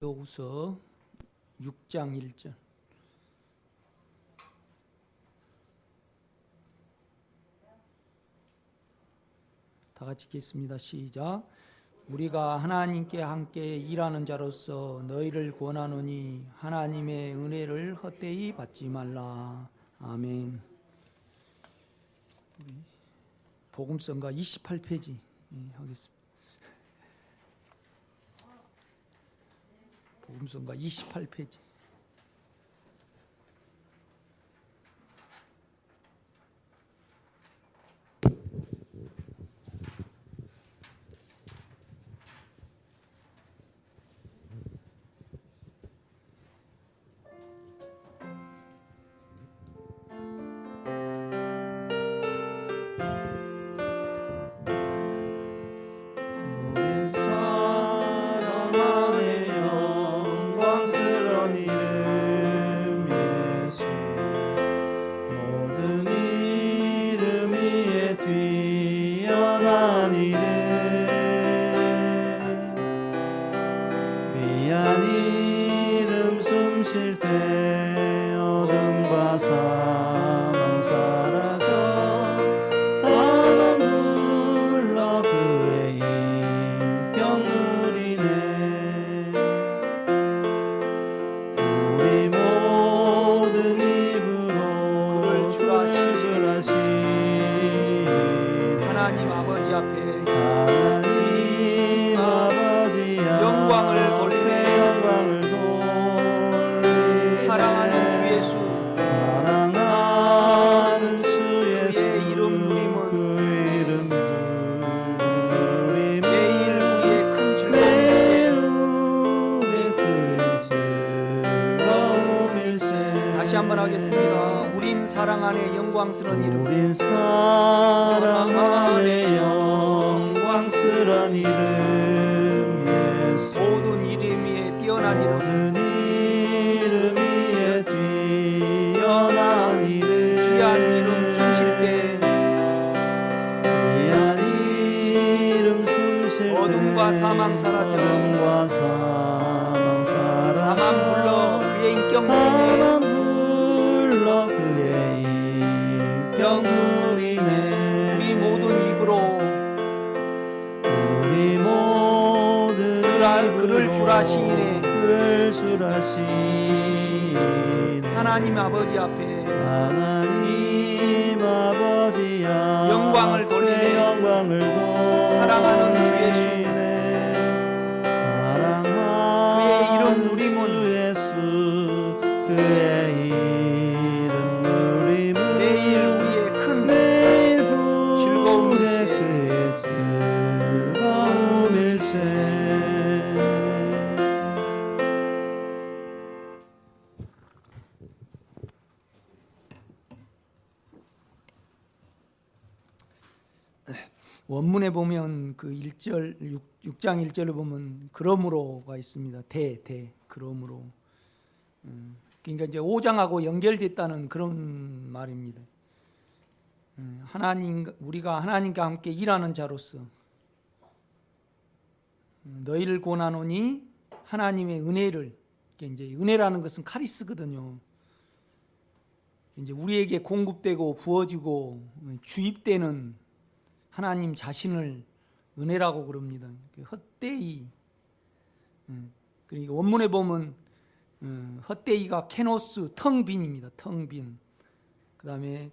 요후서 6장 1절. 다 같이 읽겠습니다. 시작. 우리가 하나님께 함께 일하는 자로서 너희를 권하노니 하나님의 은혜를 헛되이 받지 말라. 아멘. 복음성가 28페이지 하겠습니다. 복음성가 28페이지. 사랑 안에 영광스러운 이름, 우린 사랑 안에 영광스러운 이름 예수. 모든 이름 위에 뛰어난 이름, 모든 이름 위에 뛰어난 이름. 귀한 이름 숨쉴 때, 귀한 이름 숨쉴 때 어둠과 사망 사라져, 어둠과 사망 사라져. 가만 불러 그의 인격 가만 불러 그의 누리네. 우리 모든 입으로 그를 주라 시인해. 그를 주라 시인해. 하나님 아버지 앞에 하나님 아버지야 영광을 돌리네. 사랑하는 주 예수, 그의 이름 누림은 그의 이름 누림은 매일 우리의 큰 즐거움일세. 즐거움일세. 원문에 보면 그 6장 1절을 보면 그러므로가 있습니다. 그러므로. 그러니까 이제 5장하고 연결됐다는 그런 말입니다. 우리가 하나님과 함께 일하는 자로서 너희를 권하노니 하나님의 은혜를, 이제 은혜라는 것은 카리스거든요. 이제 우리에게 공급되고 부어지고 주입되는 하나님 자신을 은혜라고 그럽니다. 헛되이. 그러니까 원문에 보면 헛되이가 케노스, 텅 빈입니다. 텅 빈. 그 다음에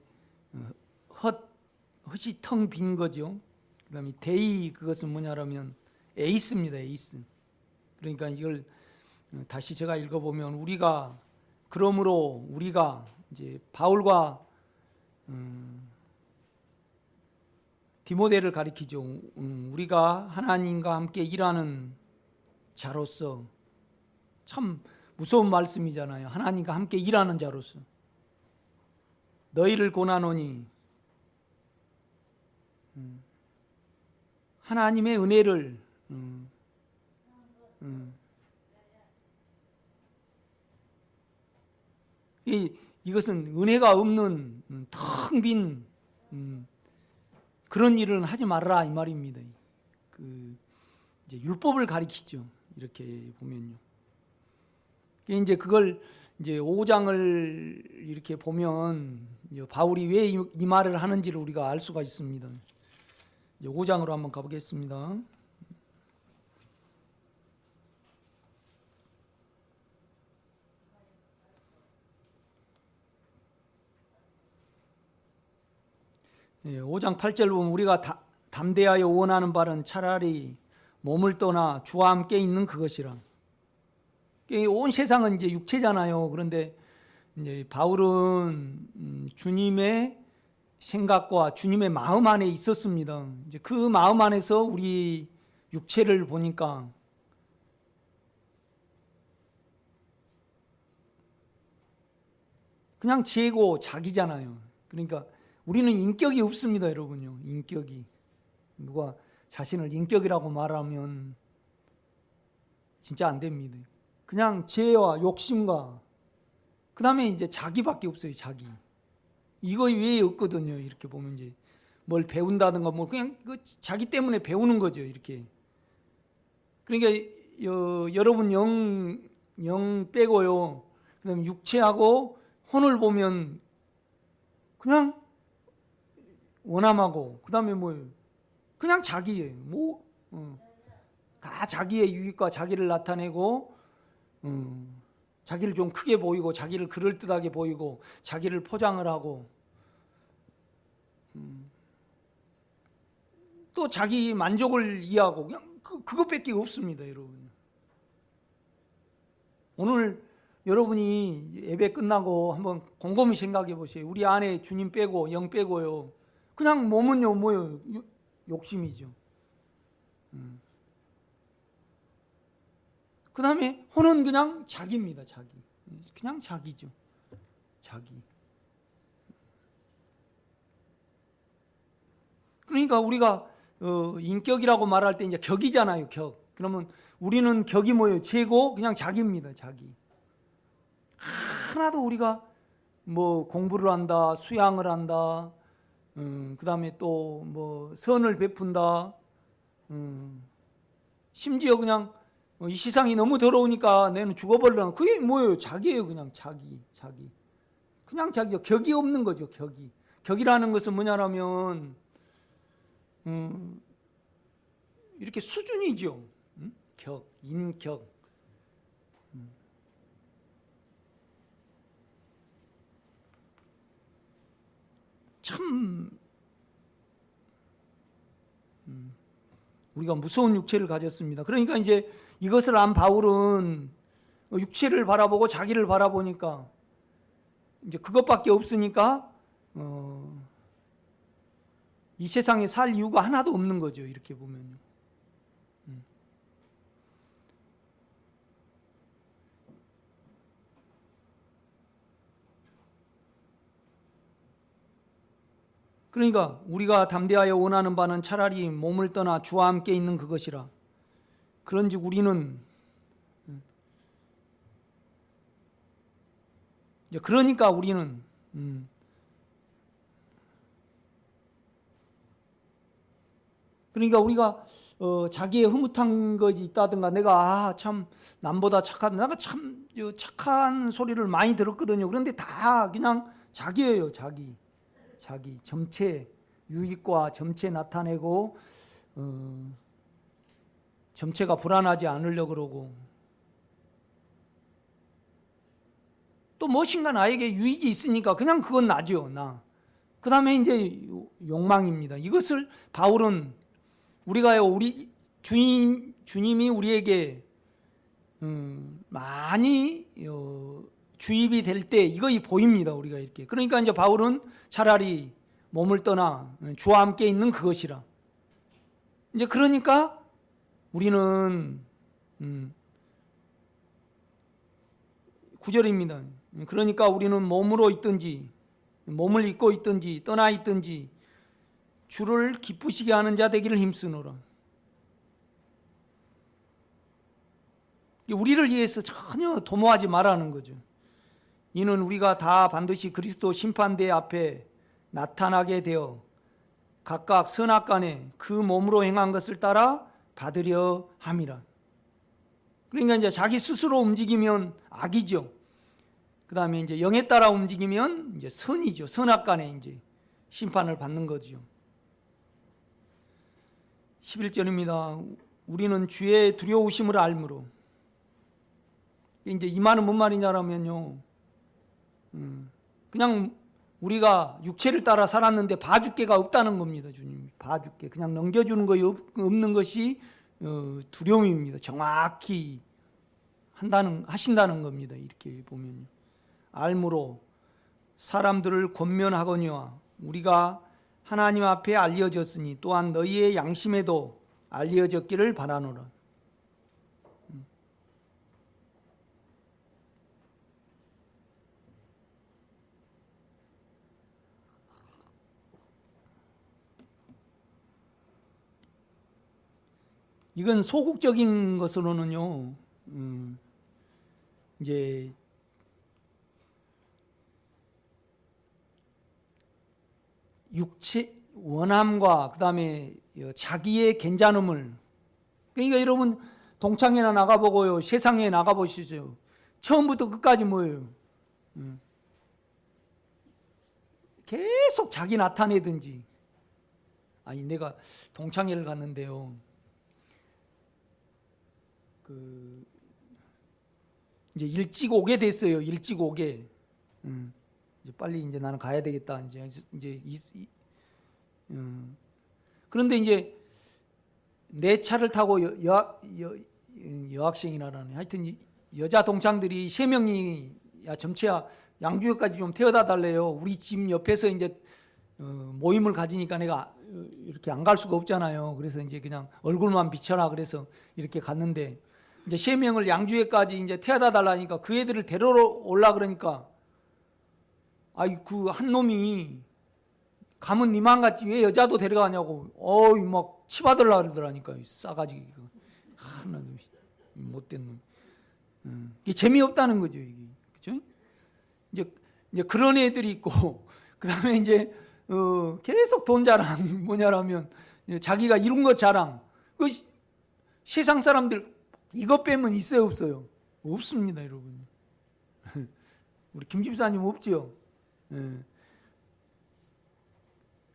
헛이 텅 빈 거죠. 그 다음에 데이, 그것은 뭐냐면 에이스입니다. 에이스. 그러니까 이걸 다시 제가 읽어보면 그러므로 우리가 이제 바울과 디모데를 가리키죠. 우리가 하나님과 함께 일하는 자로서, 참 무서운 말씀이잖아요. 하나님과 함께 일하는 자로서 너희를 권하노니 하나님의 은혜를 이것은 은혜가 없는 텅 빈 그런 일은 하지 말라 이 말입니다. 이제 율법을 가리키죠. 이렇게 보면요. 이제 그걸 이제 5장을 이렇게 보면 바울이 왜 이 말을 하는지를 우리가 알 수가 있습니다. 이제 5장으로 한번 가보겠습니다. 예, 5장 8절 보면 우리가 담대하여 원하는 바는 차라리 몸을 떠나 주와 함께 있는 그것이라. 온 세상은 이제 육체잖아요. 그런데 이제 바울은 주님의 생각과 주님의 마음 안에 있었습니다. 이제 그 마음 안에서 우리 육체를 보니까 그냥 죄고 자기잖아요. 그러니까 우리는 인격이 없습니다, 여러분요. 인격이. 누가 자신을 인격이라고 말하면 진짜 안 됩니다. 그냥 죄와 욕심과 그 다음에 이제 자기밖에 없어요. 자기. 이거 왜 없거든요. 이렇게 보면 이제 뭘 배운다든가 뭐 그냥 그 자기 때문에 배우는 거죠. 이렇게. 그러니까 여러분 영 빼고요. 그다음에 육체하고 혼을 보면 그냥 원함하고 그다음에 뭐 그냥 자기예요. 다 자기의 유익과 자기를 나타내고 자기를 좀 크게 보이고 자기를 그럴듯하게 보이고 자기를 포장을 하고 또 자기 만족을 이해하고 그냥 그것밖에 없습니다, 여러분. 오늘 여러분이 예배 끝나고 한번 곰곰이 생각해 보세요. 우리 안에 주님 빼고 영 빼고요. 그냥 몸은요 뭐요? 욕심이죠. 그 다음에 혼은 그냥 자기입니다. 자기. 그냥 자기죠. 자기. 그러니까 우리가 인격이라고 말할 때 이제 격이잖아요. 격. 그러면 우리는 격이 뭐예요? 죄고 그냥 자기입니다. 자기. 하나도 우리가 뭐 공부를 한다, 수양을 한다, 그 다음에 또 뭐 선을 베푼다, 심지어 그냥 이 세상이 너무 더러우니까 내는 죽어버리려는 그게 뭐예요? 자기예요. 그냥 자기. 그냥 자기죠. 격이 없는 거죠. 격이. 격이라는 것은 뭐냐면 이렇게 수준이죠. 격, 인격. 참 우리가 무서운 육체를 가졌습니다. 그러니까 이제 이것을 안 바울은 육체를 바라보고 자기를 바라보니까 이제 그것밖에 없으니까 이 세상에 살 이유가 하나도 없는 거죠. 이렇게 보면요. 그러니까 우리가 담대하여 원하는 바는 차라리 몸을 떠나 주와 함께 있는 그것이라. 그런즉 우리는 그러니까 우리는 그러니까 우리가 자기의 흐뭇한 것이 있다든가 내가 참 남보다 내가 참 착한 소리를 많이 들었거든요. 그런데 다 그냥 자기예요. 자기 점체 유익과 점체 나타내고 점체가 불안하지 않으려고 그러고 또 무엇인가 나에게 유익이 있으니까 그냥 그건 나죠. 그 다음에 이제 욕망입니다. 이것을 바울은 우리 주님이 우리에게 많이 주입이 될 때 이것이 보입니다. 우리가 이렇게. 그러니까 이제 바울은 차라리 몸을 떠나 주와 함께 있는 그것이라. 이제 그러니까 우리는 9절입니다. 그러니까 우리는 몸으로 있든지 몸을 입고 있든지 떠나 있든지 주를 기쁘시게 하는 자 되기를 힘쓰노라. 우리를 위해서 전혀 도모하지 말라는 거죠. 이는 우리가 다 반드시 그리스도 심판대 앞에 나타나게 되어 각각 선악간에 그 몸으로 행한 것을 따라 받으려 함이라. 그러니까 이제 자기 스스로 움직이면 악이죠. 그 다음에 이제 영에 따라 움직이면 이제 선이죠. 선악간에 이제 심판을 받는 거죠. 11절입니다. 우리는 주의 두려우심을 알므로. 이제 이 말은 뭔 말이냐면요. 그냥 우리가 육체를 따라 살았는데 봐줄 게가 없다는 겁니다. 주님 봐줄 게 그냥 넘겨주는 거 없는 것이 두려움입니다. 정확히 하신다는 겁니다. 이렇게 보면요. 알므로 사람들을 권면하거니와 우리가 하나님 앞에 알려졌으니 또한 너희의 양심에도 알려졌기를 바라노라. 이건 소극적인 것으로는요, 이제 육체 원함과 그 다음에 자기의 괜찮음을, 그러니까 여러분 동창회나 나가보고요, 세상에 나가보시죠. 처음부터 끝까지 뭐예요? 계속 자기 나타내든지. 아니 내가 동창회를 갔는데요. 이제 일찍 오게 됐어요. 일찍 오게. 이제 빨리 이제 나는 가야 되겠다. 그런데 이제 내 차를 타고 여학생이라는 하여튼 여자 동창들이 3명이 야 점치야 양주역까지 좀 태워다 달래요. 우리 집 옆에서 이제 모임을 가지니까 내가 이렇게 안 갈 수가 없잖아요. 그래서 이제 그냥 얼굴만 비춰라 그래서 이렇게 갔는데 이제 3명을 양주에까지 이제 태워다 달라니까 그 애들을 데려러 올라 그러니까 아이 그 한 놈이 가면 니만 갔지 왜 여자도 데려가냐고 어이 막 치받으려고 그러더라니까 싸가지 하나도 못된 놈. 이게 재미없다는 거죠 이게 그죠? 이제 그런 애들이 있고 그 다음에 이제 계속 돈 자랑 뭐냐라면 자기가 이룬 것 자랑. 그 세상 사람들 이것 빼면 있어요 없어요? 없습니다 여러분. 우리 김 집사님 없지요?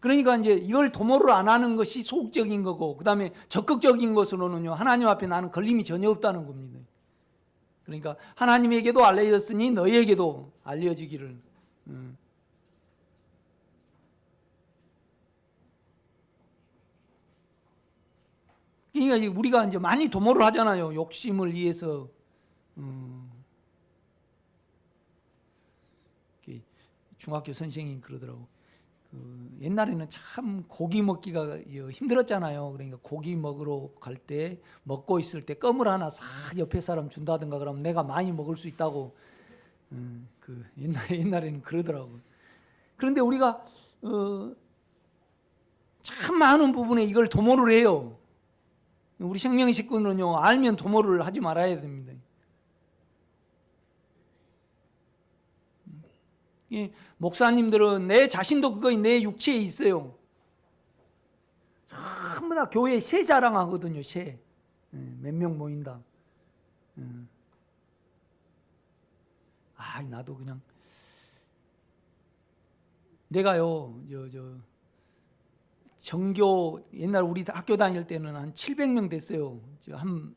그러니까 이제 이걸 도모를 안 하는 것이 소극적인 거고 그 다음에 적극적인 것으로는요 하나님 앞에 나는 걸림이 전혀 없다는 겁니다. 그러니까 하나님에게도 알려졌으니 너희에게도 알려지기를. 그러니까 우리가 이제 많이 도모를 하잖아요. 욕심을 위해서. 중학교 선생님이 그러더라고. 옛날에는 참 고기 먹기가 힘들었잖아요. 그러니까 고기 먹으러 갈 때 먹고 있을 때 껌을 하나 싹 옆에 사람 준다든가 그러면 내가 많이 먹을 수 있다고 옛날에는 그러더라고. 그런데 우리가 참 많은 부분에 이걸 도모를 해요. 우리 생명의 식구는요 알면 도모를 하지 말아야 됩니다. 목사님들은 내 자신도 그거 내 육체에 있어요. 전부 다 교회에 새 자랑하거든요. 새 몇 명 모인다. 나도 그냥 내가요 정교 옛날 우리 학교 다닐 때는 한 700명 됐어요. 한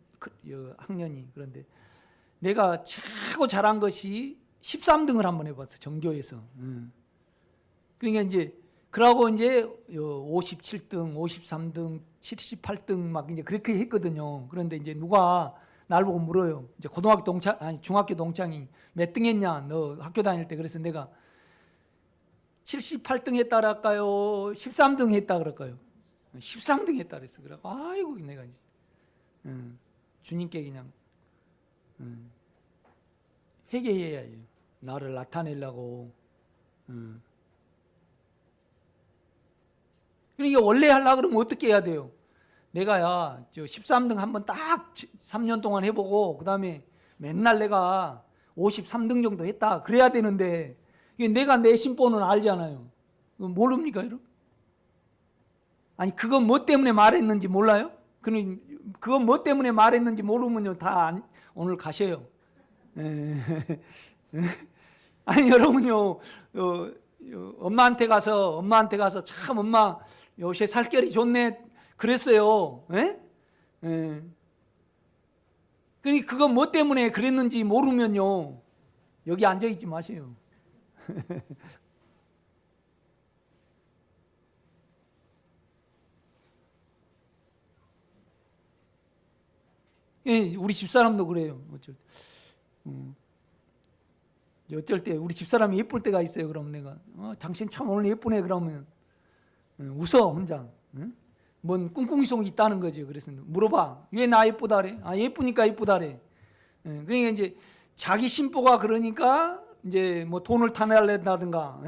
학년이. 그런데 내가 최고 잘한 것이 13등을 한번 해봤어 정교에서. 그러니까 이제 그러고 이제 57등, 53등, 78등 막 이제 그렇게 했거든요. 그런데 이제 누가 날 보고 물어요. 이제 중학교 동창이 몇 등 했냐? 너 학교 다닐 때. 그래서 내가 78등 했다 그럴까요? 13등 했다 그럴까요? 13등 했다 그랬어. 그래갖고 아이고 내가 이제 주님께 그냥 회개해야 해요. 나를 나타내려고. 그러니까 원래 하려고 그러면 어떻게 해야 돼요? 내가 13등 한번 딱 3년 동안 해보고 그 다음에 맨날 내가 53등 정도 했다 그래야 되는데 내가 내 심보는 알잖아요. 모릅니까 여러분? 아니 그건 뭐 때문에 말했는지 몰라요? 그건 뭐 때문에 말했는지 모르면요 다 오늘 가셔요. 아니 여러분요, 엄마한테 가서 참 엄마 요새 살결이 좋네 그랬어요. 그러니 그거 뭐 때문에 그랬는지 모르면요 여기 앉아 있지 마세요. 우리 집사람도 그래요. 어쩔 때 우리 집사람이 예쁠 때가 있어요. 그럼 내가 당신 참 오늘 예쁘네 그러면 웃어 혼자. 뭔 꿍꿍이송이 있다는 거죠. 그래서 물어봐. 왜 나 예쁘다래? 예쁘니까 예쁘다래. 그러니까 이제 자기 심보가 그러니까 이제 뭐 돈을 타내려다든가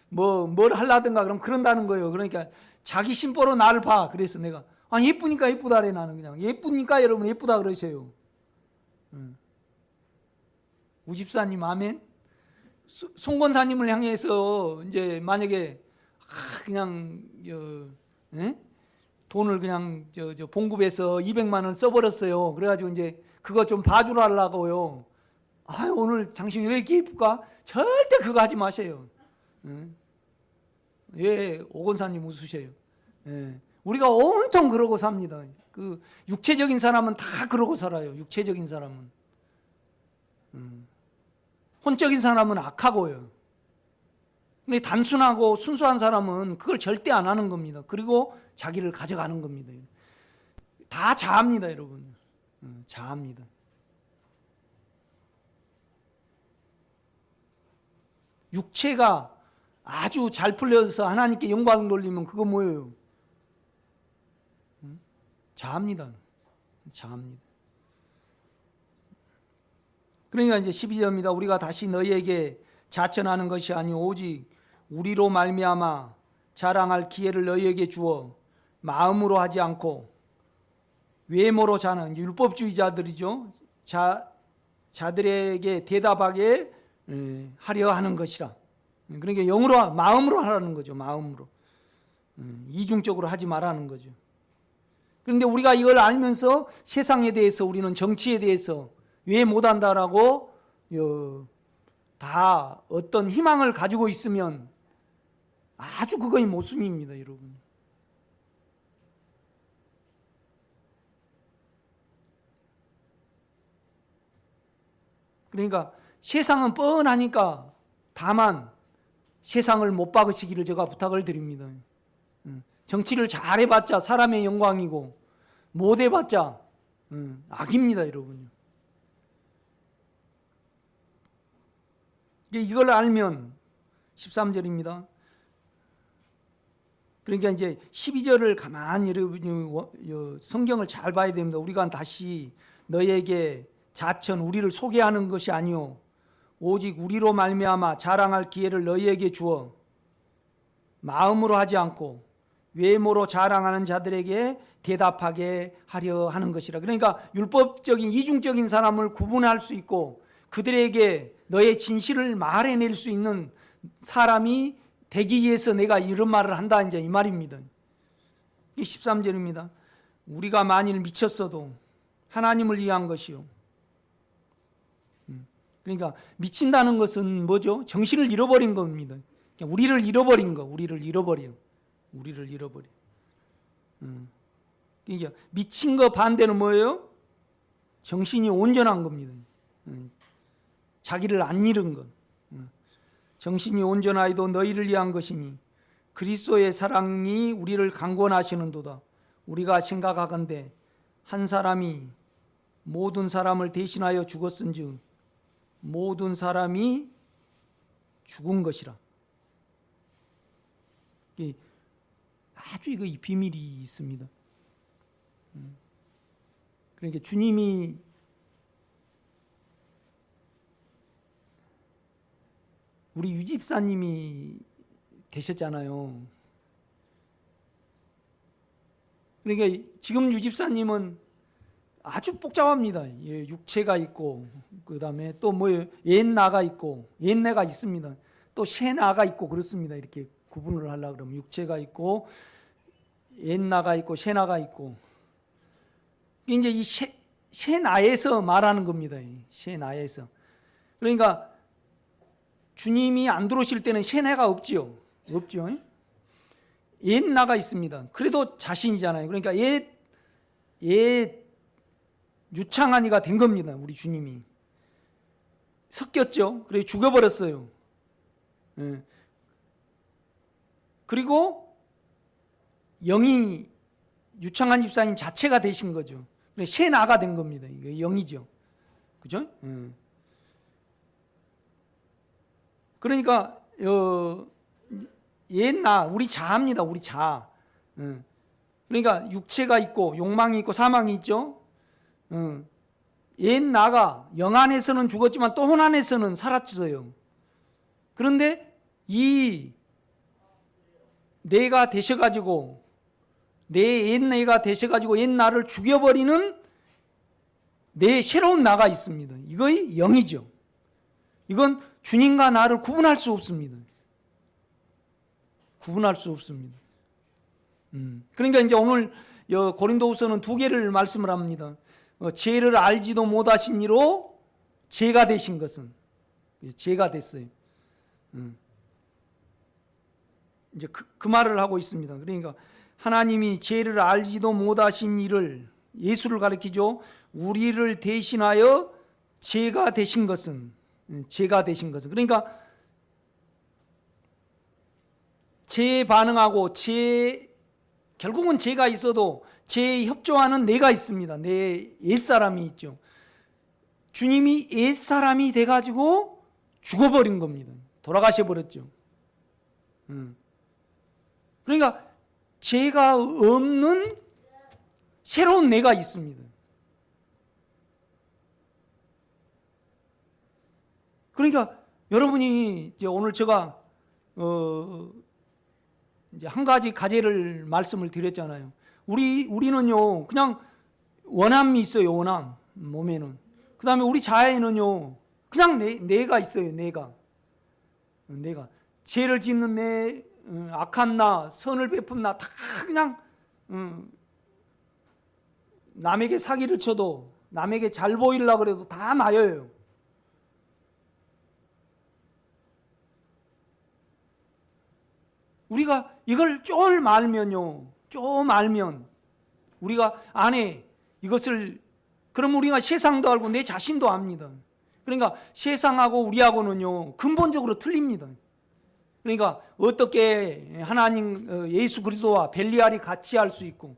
뭘 하려든가 그럼 그런다는 거예요. 그러니까 자기 심보로 나를 봐. 그래서 내가 예쁘니까 예쁘다래. 나는 그냥 예쁘니까 여러분 예쁘다 그러세요. 우집사님 아멘. 송권사님을 향해서 이제 만약에 그냥 돈을 그냥 저 봉급에서 200만 원 써버렸어요. 그래가지고 이제 그거 좀 봐주라 하려고요. 오늘 당신 왜 이렇게 예쁠까? 절대 그거 하지 마세요. 예, 오건사님 웃으세요. 우리가 온통 그러고 삽니다. 그 육체적인 사람은 다 그러고 살아요. 육체적인 사람은. 혼적인 사람은 악하고요. 근데 단순하고 순수한 사람은 그걸 절대 안 하는 겁니다. 그리고 자기를 가져가는 겁니다. 다 자합니다, 여러분. 자합니다. 육체가 아주 잘 풀려서 하나님께 영광 돌리면 그거 뭐예요? 자합니다. 자합니다. 그러니까 이제 12절입니다. 우리가 다시 너희에게 자천하는 것이 아니오 오직 우리로 말미암아 자랑할 기회를 너희에게 주어 마음으로 하지 않고 외모로 자는 율법주의자들이죠. 자들에게 대답하게 하려 하는 것이라. 그러니까 영으로 마음으로 하라는 거죠. 마음으로. 이중적으로 하지 말라는 거죠. 그런데 우리가 이걸 알면서 세상에 대해서 우리는 정치에 대해서 왜 못한다라고 다 어떤 희망을 가지고 있으면 아주 그거의 모순입니다, 여러분. 그러니까 세상은 뻔하니까 다만 세상을 못 박으시기를 제가 부탁을 드립니다. 정치를 잘해봤자 사람의 영광이고 못해봤자 악입니다, 여러분. 이걸 알면 13절입니다. 그러니까 이제 12절을 가만히 성경을 잘 봐야 됩니다. 우리가 다시 너에게 자천 우리를 소개하는 것이 아니오 오직 우리로 말미암아 자랑할 기회를 너희에게 주어 마음으로 하지 않고 외모로 자랑하는 자들에게 대답하게 하려 하는 것이라. 그러니까 율법적인 이중적인 사람을 구분할 수 있고 그들에게 너의 진실을 말해낼 수 있는 사람이 되기 위해서 내가 이런 말을 한다 이제 이 말입니다. 이게 13절입니다. 우리가 만일 미쳤어도 하나님을 위한 것이요. 그러니까 미친다는 것은 뭐죠? 정신을 잃어버린 겁니다. 우리를 잃어버린 거, 우리를 잃어버려. 그러니까 미친 거 반대는 뭐예요? 정신이 온전한 겁니다. 자기를 안 잃은 것. 정신이 온전하여도 너희를 위한 것이니 그리스도의 사랑이 우리를 강권하시는도다. 우리가 생각하건대 한 사람이 모든 사람을 대신하여 죽었은즉 모든 사람이 죽은 것이라. 아주 이 비밀이 있습니다. 그러니까 주님이 우리 유집사님이 되셨잖아요. 그러니까 지금 유집사님은 아주 복잡합니다. 육체가 있고 그다음에 또 뭐예요? 옛나가 있고 옛내가 있습니다. 또 새나가 있고 그렇습니다. 이렇게 구분을 하려고 그러면 육체가 있고 옛나가 있고 새나가 있고 이제 이 새 나에서 말하는 겁니다. 새 나에서. 그러니까 주님이 안 들어오실 때는 새 나가 없지요. 없죠. 옛 나가 있습니다. 그래도 자신이잖아요. 그러니까 옛 유창한 이가 된 겁니다. 우리 주님이. 섞였죠. 그래 죽여버렸어요. 예. 그리고 영이 유창한 집사님 자체가 되신 거죠. 새 나가 된 겁니다. 이게 영이죠. 그죠? 그러니까 옛 나, 우리 자아입니다. 우리 자아. 그러니까 육체가 있고 욕망이 있고 사망이 있죠. 옛 나가 영 안에서는 죽었지만 또 혼 안에서는 살았어요. 그런데 이 내가 되셔가지고 내 옛 내가 되셔가지고 옛 나를 죽여버리는 내 새로운 나가 있습니다. 이거의 영이죠. 이건 주님과 나를 구분할 수 없습니다. 구분할 수 없습니다. 그러니까 이제 오늘 고린도후서는 두 개를 말씀을 합니다. 죄를 알지도 못하신 이로 죄가 되신 것은 죄가 됐어요. 이제 그 말을 하고 있습니다. 그러니까 하나님이 죄를 알지도 못하신 이를 예수를 가리키죠. 우리를 대신하여 죄가 되신 것은 그러니까 죄에 반응하고 결국은 죄가 있어도 죄에 협조하는 내가 있습니다. 내 옛사람이 있죠. 주님이 옛사람이 돼가지고 죽어버린 겁니다. 돌아가셔 버렸죠. 그러니까 죄가 없는 새로운 내가 있습니다. 그러니까 여러분이 이제 오늘 제가 이제 한 가지 가제를 말씀을 드렸잖아요. 우리는요 그냥 원함이 있어요. 원함 몸에는. 그 다음에 우리 자아에는요 그냥 내가 있어요. 내가 죄를 짓는 내, 악한 나, 선을 베푼 나 다 그냥 남에게 사기를 쳐도 남에게 잘 보이려고 그래도 다 나여요. 우리가 이걸 좀 알면 우리가 안에 이것을 그럼 우리가 세상도 알고 내 자신도 압니다. 그러니까 세상하고 우리하고는요 근본적으로 틀립니다. 그러니까 어떻게 하나님 예수 그리스도와 벨리알이 같이 할 수 있고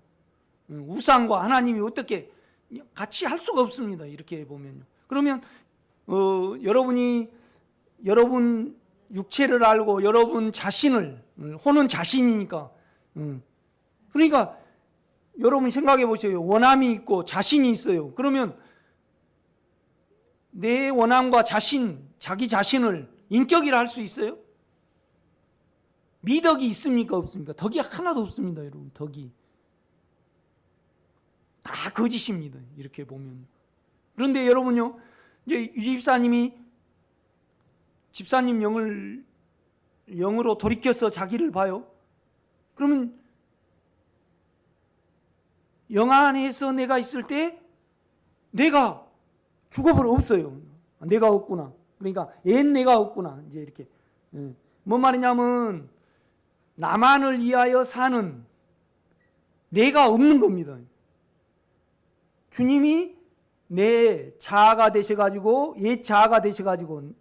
우상과 하나님이 어떻게 같이 할 수가 없습니다. 이렇게 보면요. 그러면 여러분 육체를 알고 여러분 자신을 혼은 자신이니까 그러니까 여러분 생각해 보세요. 원함이 있고 자신이 있어요. 그러면 내 원함과 자기 자신을 인격이라 할 수 있어요? 미덕이 있습니까? 없습니까? 덕이 하나도 없습니다. 여러분 덕이 다 거짓입니다. 이렇게 보면. 그런데 여러분요 이제 유집사님이 집사님 영으로 돌이켜서 자기를 봐요. 그러면 영 안에서 내가 있을 때 내가 죽어버려 없어요. 내가 없구나. 그러니까 옛 내가 없구나. 이제 이렇게. 뭔 말이냐면 나만을 위하여 사는 내가 없는 겁니다. 주님이 내 자아가 되셔가지고 옛 자아가 되셔가지고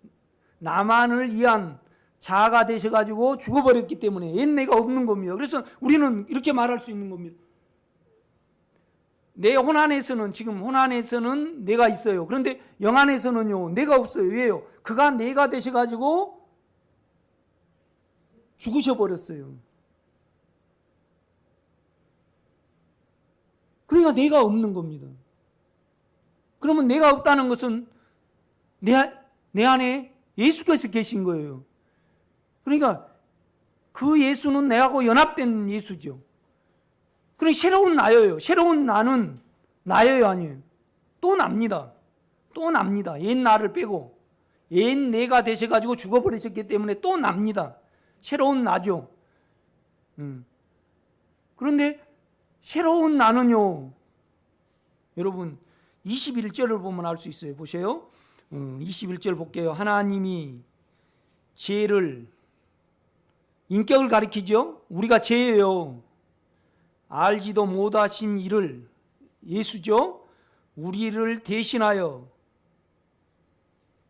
나만을 위한 자아가 되셔가지고 죽어버렸기 때문에 옛 내가 없는 겁니다. 그래서 우리는 이렇게 말할 수 있는 겁니다. 내 혼 안에서는 지금 혼 안에서는 내가 있어요. 그런데 영 안에서는요 내가 없어요. 왜요? 그가 내가 되셔가지고 죽으셔버렸어요. 그러니까 내가 없는 겁니다. 그러면 내가 없다는 것은 내 안에 예수께서 계신 거예요. 그러니까 그 예수는 내하고 연합된 예수죠. 그러니까 새로운 나예요. 새로운 나는 나예요, 아니에요? 또 납니다. 옛 나를 빼고 옛 내가 되셔가지고 죽어버리셨기 때문에 또 납니다. 새로운 나죠. 그런데 새로운 나는요, 여러분 21절을 보면 알 수 있어요. 보세요. 21절 볼게요. 하나님이 죄를, 인격을 가리키죠. 우리가 죄예요. 알지도 못하신 이를, 예수죠, 우리를 대신하여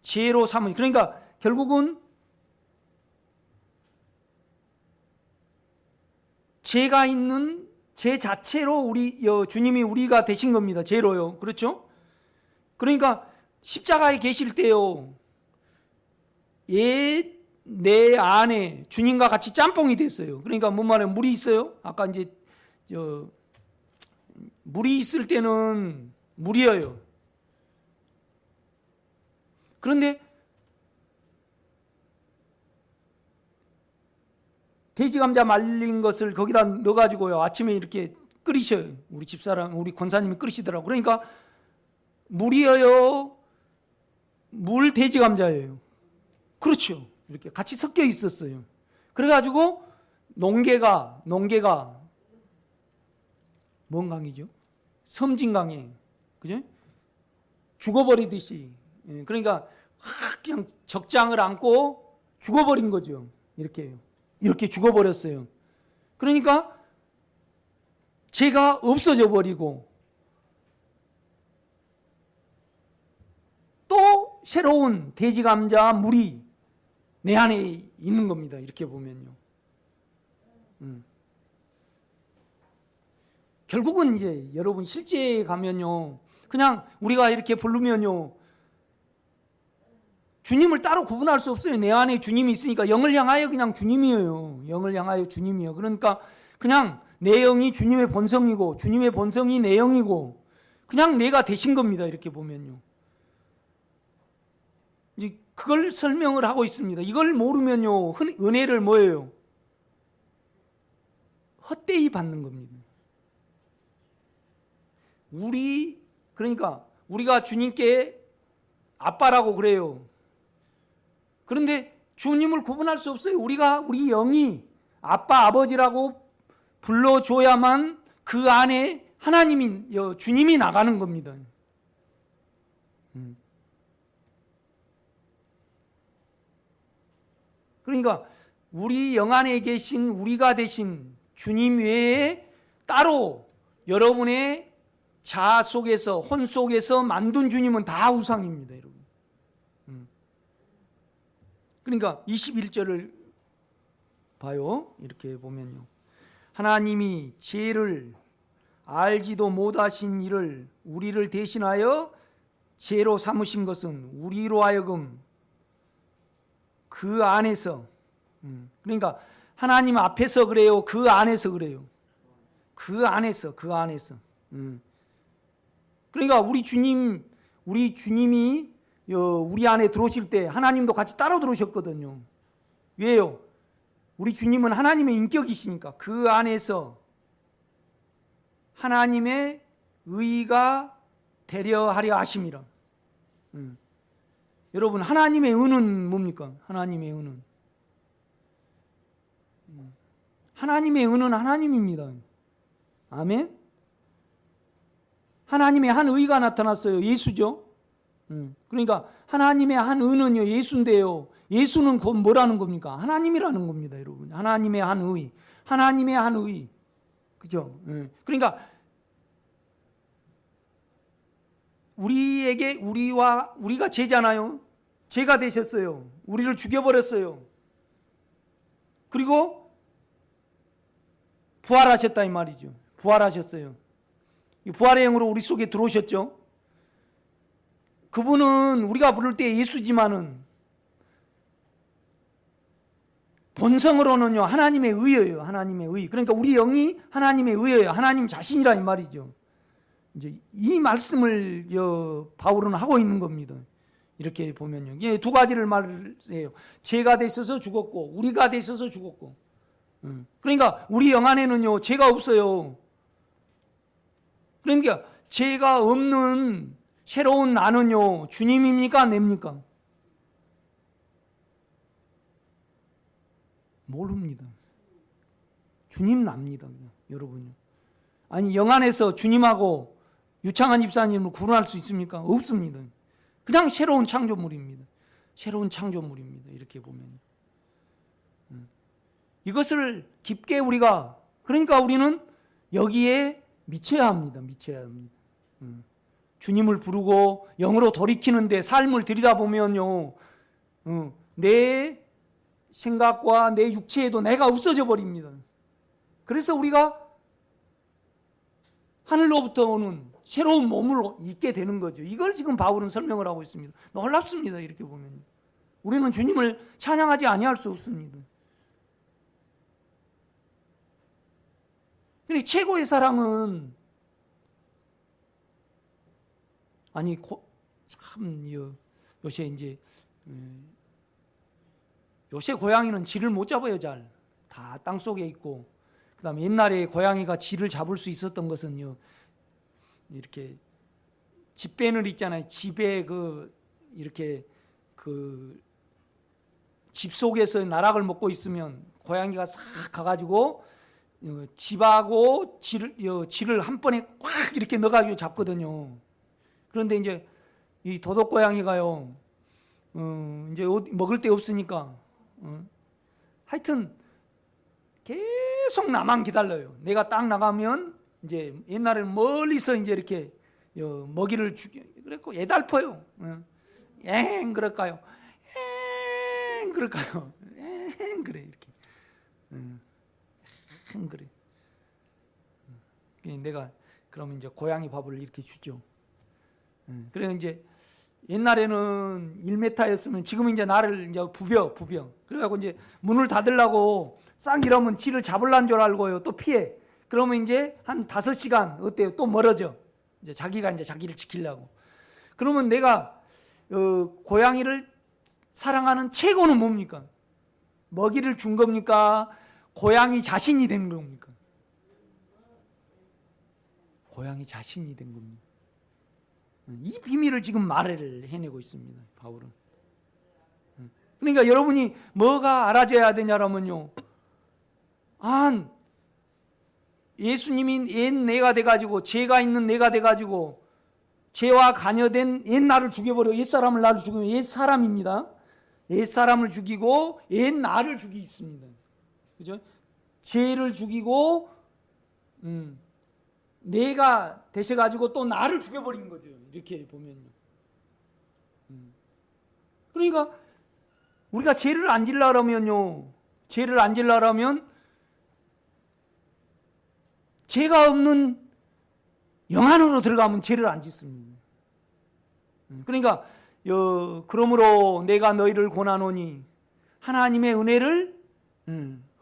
죄로 삼으니, 그러니까 결국은 죄가 있는 죄 자체로 주님이 우리가 되신 겁니다. 죄로요. 그렇죠? 그러니까 십자가에 계실 때요, 내 안에 주님과 같이 짬뽕이 됐어요. 그러니까 뭔 말이에요? 물이 있어요. 아까 이제 물이 있을 때는 물이에요. 그런데 돼지 감자 말린 것을 거기다 넣어가지고요, 아침에 이렇게 끓이셔요. 우리 집사람, 우리 권사님이 끓이시더라고. 그러니까 물이에요, 물 돼지 감자예요. 그렇죠. 이렇게 같이 섞여 있었어요. 그래가지고 농개가 뭔 강이죠? 섬진강에, 그죠? 죽어버리듯이. 그러니까 그냥 적장을 안고 죽어버린 거죠. 이렇게 죽어버렸어요. 그러니까 죄가 없어져 버리고 또 새로운 돼지 감자 물이 내 안에 있는 겁니다. 이렇게 보면요. 결국은 이제 여러분 실제에 가면요, 그냥 우리가 이렇게 부르면요, 주님을 따로 구분할 수 없어요. 내 안에 주님이 있으니까 영을 향하여 그냥 주님이에요. 영을 향하여 주님이에요. 그러니까 그냥 내 영이 주님의 본성이고 주님의 본성이 내 영이고 그냥 내가 되신 겁니다. 이렇게 보면요. 이제 그걸 설명을 하고 있습니다. 이걸 모르면요, 은혜를 뭐예요? 헛되이 받는 겁니다. 그러니까 우리가 주님께 아빠라고 그래요. 그런데 주님을 구분할 수 없어요. 우리 영이 아빠, 아버지라고 불러줘야만 그 안에 주님이 나가는 겁니다. 그러니까 우리 영 안에 계신, 우리가 되신 주님 외에 따로 여러분의 자아 속에서, 혼 속에서 만든 주님은 다 우상입니다, 여러분. 그러니까 21절을 봐요. 이렇게 보면요, 하나님이 죄를 알지도 못하신 이를 우리를 대신하여 죄로 삼으신 것은 우리로 하여금 그 안에서, 그러니까 하나님 앞에서 그래요, 그 안에서 그래요. 그 안에서. 그러니까 우리 주님이 우리 안에 들어오실 때 하나님도 같이 따로 들어오셨거든요. 왜요? 우리 주님은 하나님의 인격이시니까 그 안에서 하나님의 의가 되려 하려 하심이라. 여러분, 하나님의 의는 뭡니까? 하나님의 의는 하나님입니다. 아멘. 하나님의 한 의가 나타났어요. 예수죠. 그러니까 하나님의 한 의는요, 예수인데요, 예수는 곧 뭐라는 겁니까? 하나님이라는 겁니다, 여러분. 하나님의 한 의. 그죠? 그러니까 우리가 죄잖아요. 죄가 되셨어요. 우리를 죽여버렸어요. 그리고 부활하셨다 이 말이죠. 부활하셨어요. 부활의 영으로 우리 속에 들어오셨죠. 그분은 우리가 부를 때 예수지만은 본성으로는요, 하나님의 의예요. 하나님의 의. 그러니까 우리 영이 하나님의 의예요. 하나님 자신이라 이 말이죠. 이제 이 말씀을 바울은 하고 있는 겁니다. 이렇게 보면요, 두 가지를 말해요. 죄가 돼 있어서 죽었고 우리가 돼 있어서 죽었고. 그러니까 우리 영 안에는요, 죄가 없어요. 그러니까 죄가 없는 새로운 나는요, 주님입니까? 냅니까? 모릅니다. 주님 납니다, 여러분요. 아니, 영 안에서 주님하고 유창한 집사님을 구원할 수 있습니까? 없습니다. 그냥 새로운 창조물입니다. 새로운 창조물입니다. 이렇게 보면 이것을 깊게 우리가, 그러니까 우리는 여기에 미쳐야 합니다. 미쳐야 합니다. 주님을 부르고 영으로 돌이키는데 삶을 들여다보면요, 내 생각과 내 육체에도 내가 없어져 버립니다. 그래서 우리가 하늘로부터 오는 새로운 몸을 입게 되는 거죠. 이걸 지금 바울은 설명을 하고 있습니다. 놀랍습니다. 이렇게 보면 우리는 주님을 찬양하지 아니할 수 없습니다. 근데 최고의 사랑은, 아니 참 요새 이제 요새 고양이는 쥐를 못 잡아요. 잘 다 땅속에 있고, 그다음에 옛날에 고양이가 쥐를 잡을 수 있었던 것은요, 이렇게 집배늘 있잖아요. 집에 이렇게 집 속에서 나락을 먹고 있으면 고양이가 싹 가가지고 집하고 쥐를 한 번에 꽉 이렇게 넣어가지고 잡거든요. 그런데 이제 이 도둑 고양이가요, 이제 먹을 데 없으니까, 하여튼 계속 나만 기다려요. 내가 딱 나가면 이제 옛날에는 멀리서 이제 이렇게 먹이를 그랬고 애달퍼요. 엥 그럴까요? 엥 그럴까요? 엥 그래 이렇게. 엥 그래. 내가 그러면 이제 고양이 밥을 이렇게 주죠. 그래 이제 옛날에는 1m였으면 지금은 이제 나를 이제 부벼. 그래가지고 이제 문을 닫으려고 싹 이러면 쥐를 잡으려는 줄 알고요. 또 피해. 그러면 이제 한 5시간 어때요? 또 멀어져. 이제 자기가 이제 자기를 지키려고. 그러면 내가 고양이를 사랑하는 최고는 뭡니까? 먹이를 준 겁니까? 고양이 자신이 된 겁니까? 고양이 자신이 된 겁니다. 이 비밀을 지금 말을 해내고 있습니다. 바울은. 그러니까 여러분이 뭐가 알아져야 되냐라면요, 예수님이 옛 내가 돼가지고, 죄가 있는 내가 돼가지고 죄와 관여된 옛 나를 죽여버려. 옛 사람을 나를 죽이면 옛 사람입니다. 옛 사람을 죽이고 옛 나를 죽이습니다. 그죠? 죄를 죽이고 내가 되셔가지고 또 나를 죽여버린 거죠. 이렇게 보면요. 그러니까 우리가 죄를 안 지려면요, 죄를 안 지려면 죄가 없는 영 안으로 들어가면 죄를 안 짓습니다. 그러니까 그러므로 내가 너희를 권하노니 하나님의 은혜를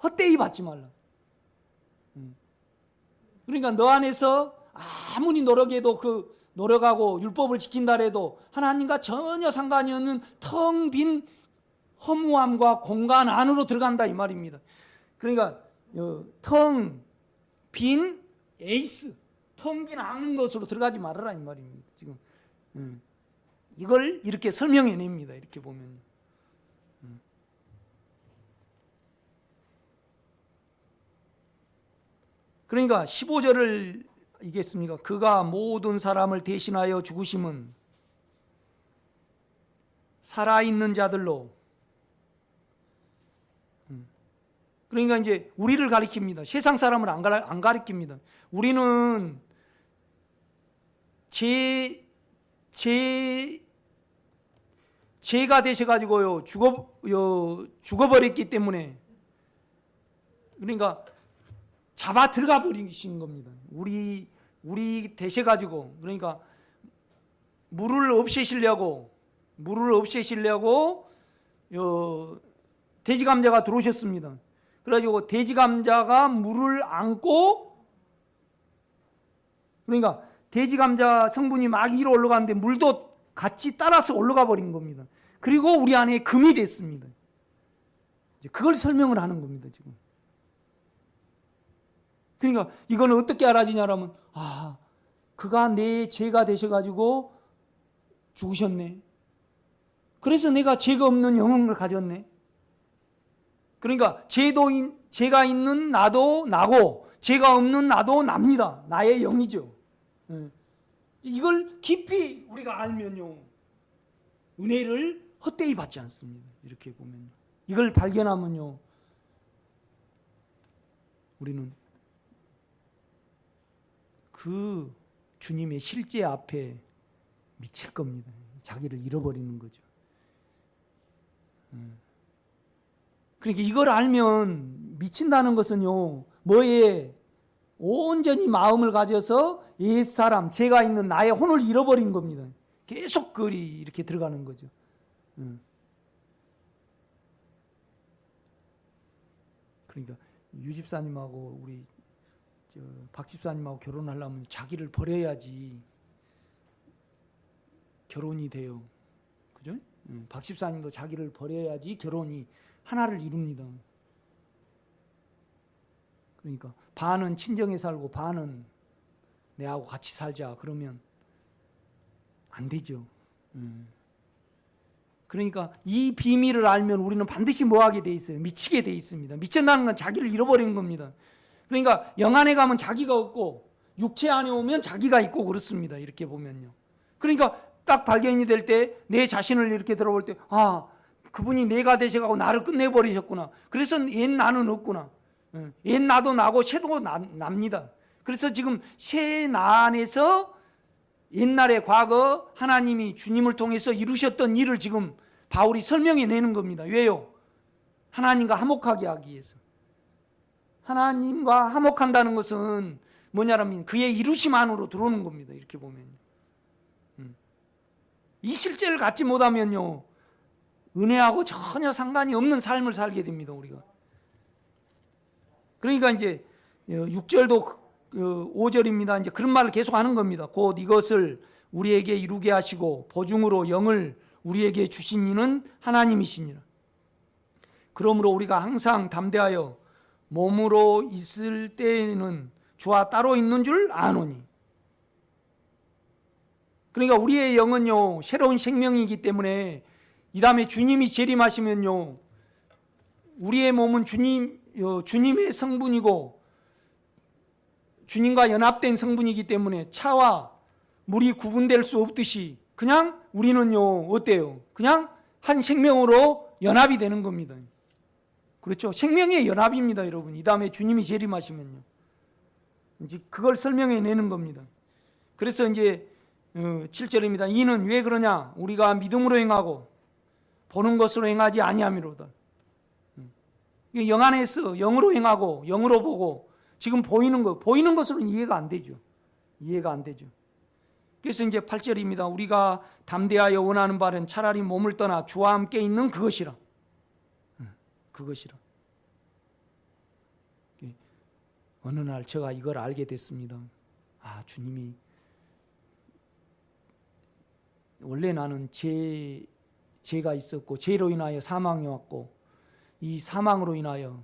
헛되이 받지 말라. 그러니까 너 안에서 아무리 노력해도 노력하고 율법을 지킨다 해도 하나님과 전혀 상관이 없는 텅 빈 허무함과 공간 안으로 들어간다 이 말입니다. 그러니까 텅 빈 에이스, 텅 빈 아는 것으로 들어가지 말아라 이 말입니다. 지금 이걸 이렇게 설명해 냅니다. 이렇게 보면. 그러니까 15절을 이겠습니까? 그가 모든 사람을 대신하여 죽으심은 살아있는 자들로, 그러니까 이제 우리를 가리킵니다. 세상 사람을 안 가리킵니다. 우리는 죄가 되셔가지고요 죽어버렸기 때문에, 그러니까 잡아 들어가 버리신 겁니다. 우리 되셔가지고, 그러니까 물을 없애시려고 돼지감자가 들어오셨습니다. 그래가지고 돼지감자가 물을 안고, 그러니까 돼지감자 성분이 막 위로 올라가는데 물도 같이 따라서 올라가 버린 겁니다. 그리고 우리 안에 금이 됐습니다. 이제 그걸 설명을 하는 겁니다. 지금. 그러니까 이거는 어떻게 알아지냐라면, 그가 내 죄가 되셔가지고 죽으셨네. 그래서 내가 죄가 없는 영혼을 가졌네. 그러니까 죄가 있는 나도 나고 죄가 없는 나도 납니다. 나의 영이죠. 이걸 깊이 우리가 알면요, 은혜를 헛되이 받지 않습니다. 이렇게 보면요, 이걸 발견하면요, 우리는 그 주님의 실제 앞에 미칠 겁니다. 자기를 잃어버리는 거죠. 그러니까 이걸 알면, 미친다는 것은요, 뭐에 온전히 마음을 가져서 옛사람, 제가 있는 나의 혼을 잃어버린 겁니다. 계속 그리 이렇게 들어가는 거죠. 그러니까 유 집사님하고 우리 박 집사님하고 결혼하려면 자기를 버려야지 결혼이 돼요. 그죠? 박 집사님도 자기를 버려야지 결혼이 하나를 이룹니다. 그러니까 반은 친정에 살고 반은 내하고 같이 살자 그러면 안 되죠. 그러니까 이 비밀을 알면 우리는 반드시 뭐 하게 돼 있어요? 미치게 돼 있습니다. 미친다는 건 자기를 잃어버리는 겁니다. 그러니까 영 안에 가면 자기가 없고 육체 안에 오면 자기가 있고 그렇습니다. 이렇게 보면요. 그러니까 딱 발견이 될 때 내 자신을 이렇게 들어볼 때, 아, 그분이 내가 되셔가고 나를 끝내버리셨구나. 그래서 옛 나는 없구나. 옛 나도 나고 새도 납니다. 그래서 지금 새 나 안에서 옛날의 과거 하나님이 주님을 통해서 이루셨던 일을 지금 바울이 설명해 내는 겁니다. 왜요? 하나님과 화목하게 하기 위해서. 하나님과 화목한다는 것은 뭐냐면 그의 이루심 안으로 들어오는 겁니다. 이렇게 보면 이 실제를 갖지 못하면요, 은혜하고 전혀 상관이 없는 삶을 살게 됩니다. 우리가. 그러니까 이제 6절도 5절입니다. 이제 그런 말을 계속 하는 겁니다. 곧 이것을 우리에게 이루게 하시고 보증으로 영을 우리에게 주신 이는 하나님이시니라. 그러므로 우리가 항상 담대하여 몸으로 있을 때에는 주와 따로 있는 줄 아노니. 그러니까 우리의 영은요, 새로운 생명이기 때문에 이 다음에 주님이 재림하시면요, 우리의 몸은 주님의 성분이고 주님과 연합된 성분이기 때문에 차와 물이 구분될 수 없듯이 그냥 우리는요, 어때요? 그냥 한 생명으로 연합이 되는 겁니다. 그렇죠? 생명의 연합입니다, 여러분. 이 다음에 주님이 재림하시면요, 이제 그걸 설명해 내는 겁니다. 그래서 이제 7절입니다. 이는 왜 그러냐? 우리가 믿음으로 행하고 보는 것으로 행하지 아니함이로다. 영 안에서 영으로 행하고 영으로 보고 지금 보이는 것으로는 이해가 안 되죠. 이해가 안 되죠. 그래서 이제 8절입니다. 우리가 담대하여 원하는 바는 차라리 몸을 떠나 주와 함께 있는 그것이라. 그것이라. 어느 날 제가 이걸 알게 됐습니다. 아, 주님이 원래 나는 죄가 있었고 죄로 인하여 사망이 왔고 이 사망으로 인하여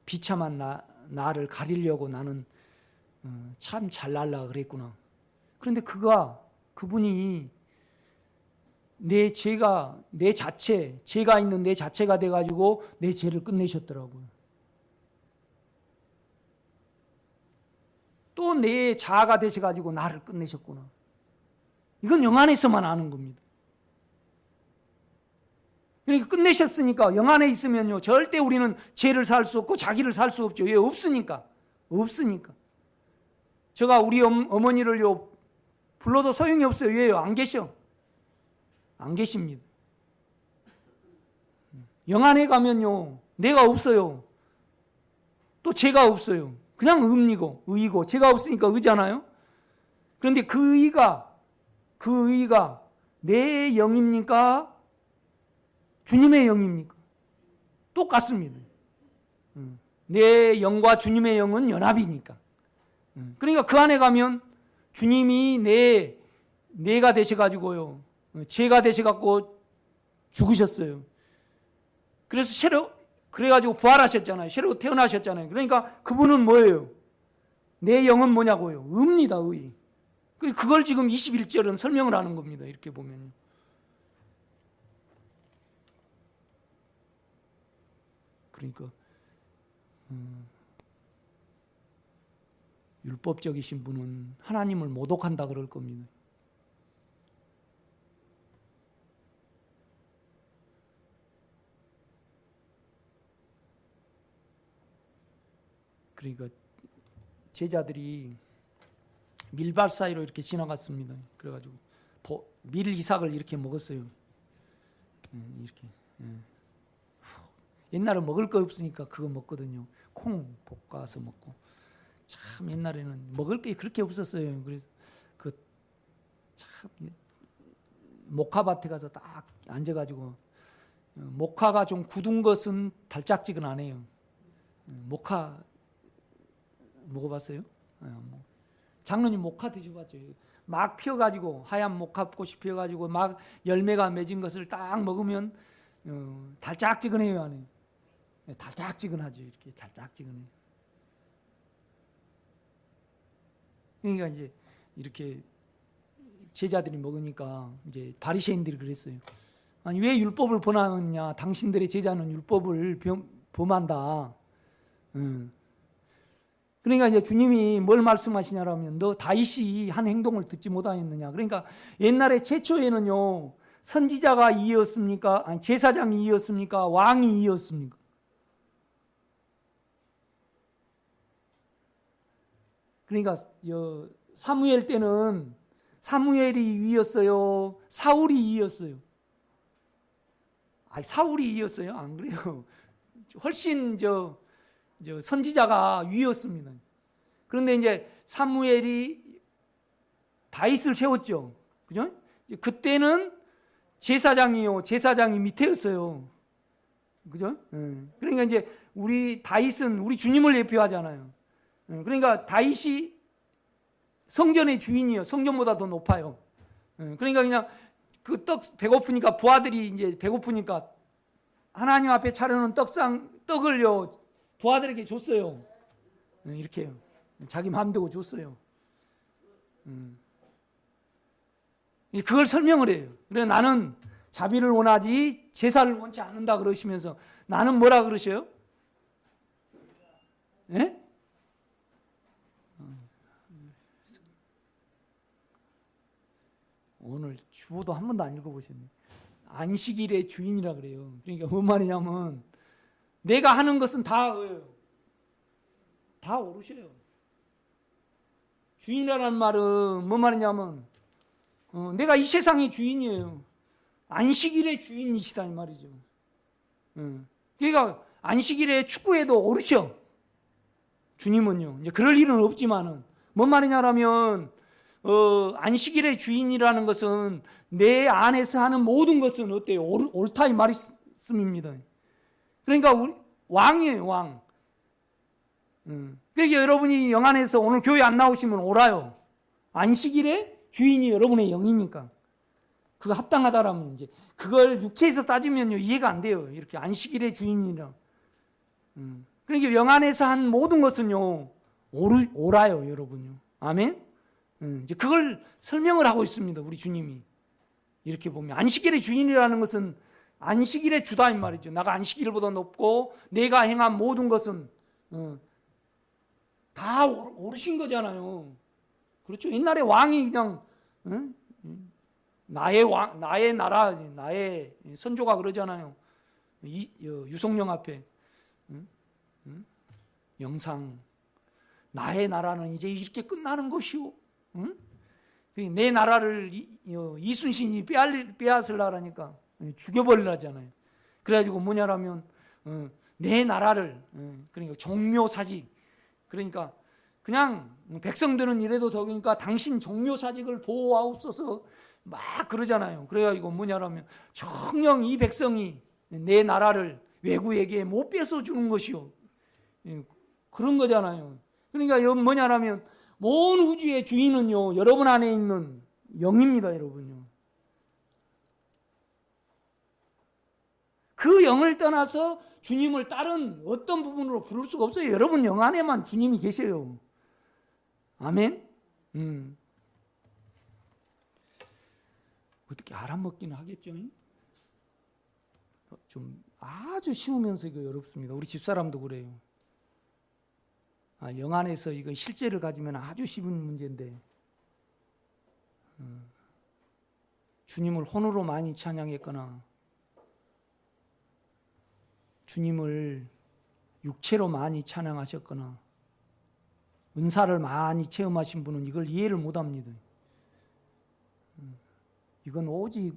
비참한 나를 가리려고 나는 참 잘날라 그랬구나. 그런데 그분이 제가 있는 내 자체가 돼가지고 내 죄를 끝내셨더라고요. 또 내 자아가 되셔가지고 나를 끝내셨구나. 이건 영 안에서만 아는 겁니다. 그러니까 끝내셨으니까 영 안에 있으면요, 절대 우리는 죄를 살 수 없고 자기를 살 수 없죠. 왜? 없으니까. 제가 우리 어머니를요 불러도 소용이 없어요. 왜요? 안 계셔. 안 계십니다. 영 안에 가면요, 내가 없어요. 또 죄가 없어요. 그냥 의이고 죄가 없으니까 의잖아요. 그런데 그 의가 내 영입니까? 주님의 영입니까? 똑같습니다. 내 영과 주님의 영은 연합이니까. 그러니까 그 안에 가면 주님이 내가 되셔가지고요, 죄가 되셔갖고 죽으셨어요. 그래서 그래가지고 부활하셨잖아요. 새로 태어나셨잖아요. 그러니까 그분은 뭐예요? 내 영은 뭐냐고요? 의입니다, 의. 그걸 지금 21절은 설명을 하는 겁니다. 이렇게 보면요. 그러니까 율법적이신 분은 하나님을 모독한다 그럴 겁니다. 그러니까 제자들이 밀밭 사이로 이렇게 지나갔습니다. 그래가지고 밀 이삭을 이렇게 먹었어요. 이렇게. 옛날에 먹을 거 없으니까 그거 먹거든요. 콩 볶아서 먹고. 참 옛날에는 먹을 게 그렇게 없었어요. 그래서 그 참 목화밭에 가서 딱 앉아가지고 목화가 좀 굳은 것은 달짝지근하네요. 목화 먹어봤어요? 장로님 목화 드셔봤죠? 막 피어가지고 하얀 목화꽃이 피어가지고 막 열매가 맺은 것을 딱 먹으면 달짝지근해요, 안에. 달짝지근하죠. 이렇게 달짝지근해요. 그러니까 이제 이렇게 제자들이 먹으니까 이제 바리새인들이 그랬어요. 아니 왜 율법을 범하느냐? 당신들의 제자는 율법을 범한다. 그러니까 이제 주님이 뭘 말씀하시냐라면 너 다윗이 한 행동을 듣지 못하였느냐. 그러니까 옛날에 최초에는요 선지자가 이었습니까? 아니 제사장이 이었습니까? 왕이 이었습니까? 그러니까 사무엘 때는 사무엘이 위였어요? 사울이 이었어요? 아니 사울이 이었어요? 안 그래요. 훨씬 선지자가 위였습니다. 그런데 이제 사무엘이 다윗을 세웠죠. 그죠? 그때는 제사장이 밑에였어요. 그죠? 그러니까 이제 우리 다윗은 우리 주님을 대표하잖아요. 그러니까 다윗이 성전의 주인이요. 성전보다 더 높아요. 그러니까 그냥 그 떡 배고프니까 부하들이 이제 배고프니까 하나님 앞에 차려놓은 떡을요 부하들에게 줬어요. 이렇게요. 자기 마음대로 줬어요. 그걸 설명을 해요. 그래 나는 자비를 원하지 제사를 원치 않는다 그러시면서 나는 뭐라 그러셔요? 예? 오늘 주보도 한 번도 안 읽어보셨네. 안식일의 주인이라 그래요. 그러니까 뭔 말이냐면 내가 하는 것은 다 오르셔요. 주인이라는 말은 뭔 말이냐면 내가 이 세상의 주인이에요. 안식일의 주인이시다 이 말이죠. 그러니까 안식일에 축구에도 오르셔. 주님은요. 이제 그럴 일은 없지만은 뭔 말이냐라면 안식일의 주인이라는 것은 내 안에서 하는 모든 것은 어때요? 옳다 이 말씀입니다. 그러니까 왕이에요, 왕. 그러니까 여러분이 영 안에서 오늘 교회 안 나오시면 옳아요. 안식일의 주인이 여러분의 영이니까. 그거 합당하다라면 이제 그걸 육체에서 따지면요 이해가 안 돼요. 이렇게 안식일의 주인이라. 그러니까 영 안에서 한 모든 것은요 옳아요, 여러분요. 아멘. 이제 그걸 설명을 하고 있습니다. 우리 주님이 이렇게 보면 안식일의 주인이라는 것은 안식일의 주다 이 말이죠. 나가 안식일보다 높고 내가 행한 모든 것은 다 오르신 거잖아요. 그렇죠. 옛날에 왕이 그냥 나의 나라, 나의 선조가 그러잖아요. 유성령 앞에 영상 나의 나라는 이제 이렇게 끝나는 것이오. 내 나라를 이순신이 빼앗으려니까 죽여버리라잖아요. 그래가지고 뭐냐라면 내 나라를 그러니까 종묘사직 그러니까 그냥 백성들은 이래도 더우니까 당신 종묘사직을 보호하옵소서 막 그러잖아요. 그래가지고 뭐냐라면 정녕 이 백성이 내 나라를 외구에게 못 뺏어주는 것이요. 그런 거잖아요. 그러니까 뭐냐라면 모든 우주의 주인은요 여러분 안에 있는 영입니다, 여러분요. 그 영을 떠나서 주님을 다른 어떤 부분으로 부를 수가 없어요. 여러분 영 안에만 주님이 계세요. 아멘. 어떻게 알아먹기는 하겠죠? 좀 아주 쉬우면서 이거 어렵습니다. 우리 집사람도 그래요. 영 안에서 이거 실제를 가지면 아주 쉬운 문제인데 주님을 혼으로 많이 찬양했거나 주님을 육체로 많이 찬양하셨거나 은사를 많이 체험하신 분은 이걸 이해를 못합니다. 이건 오직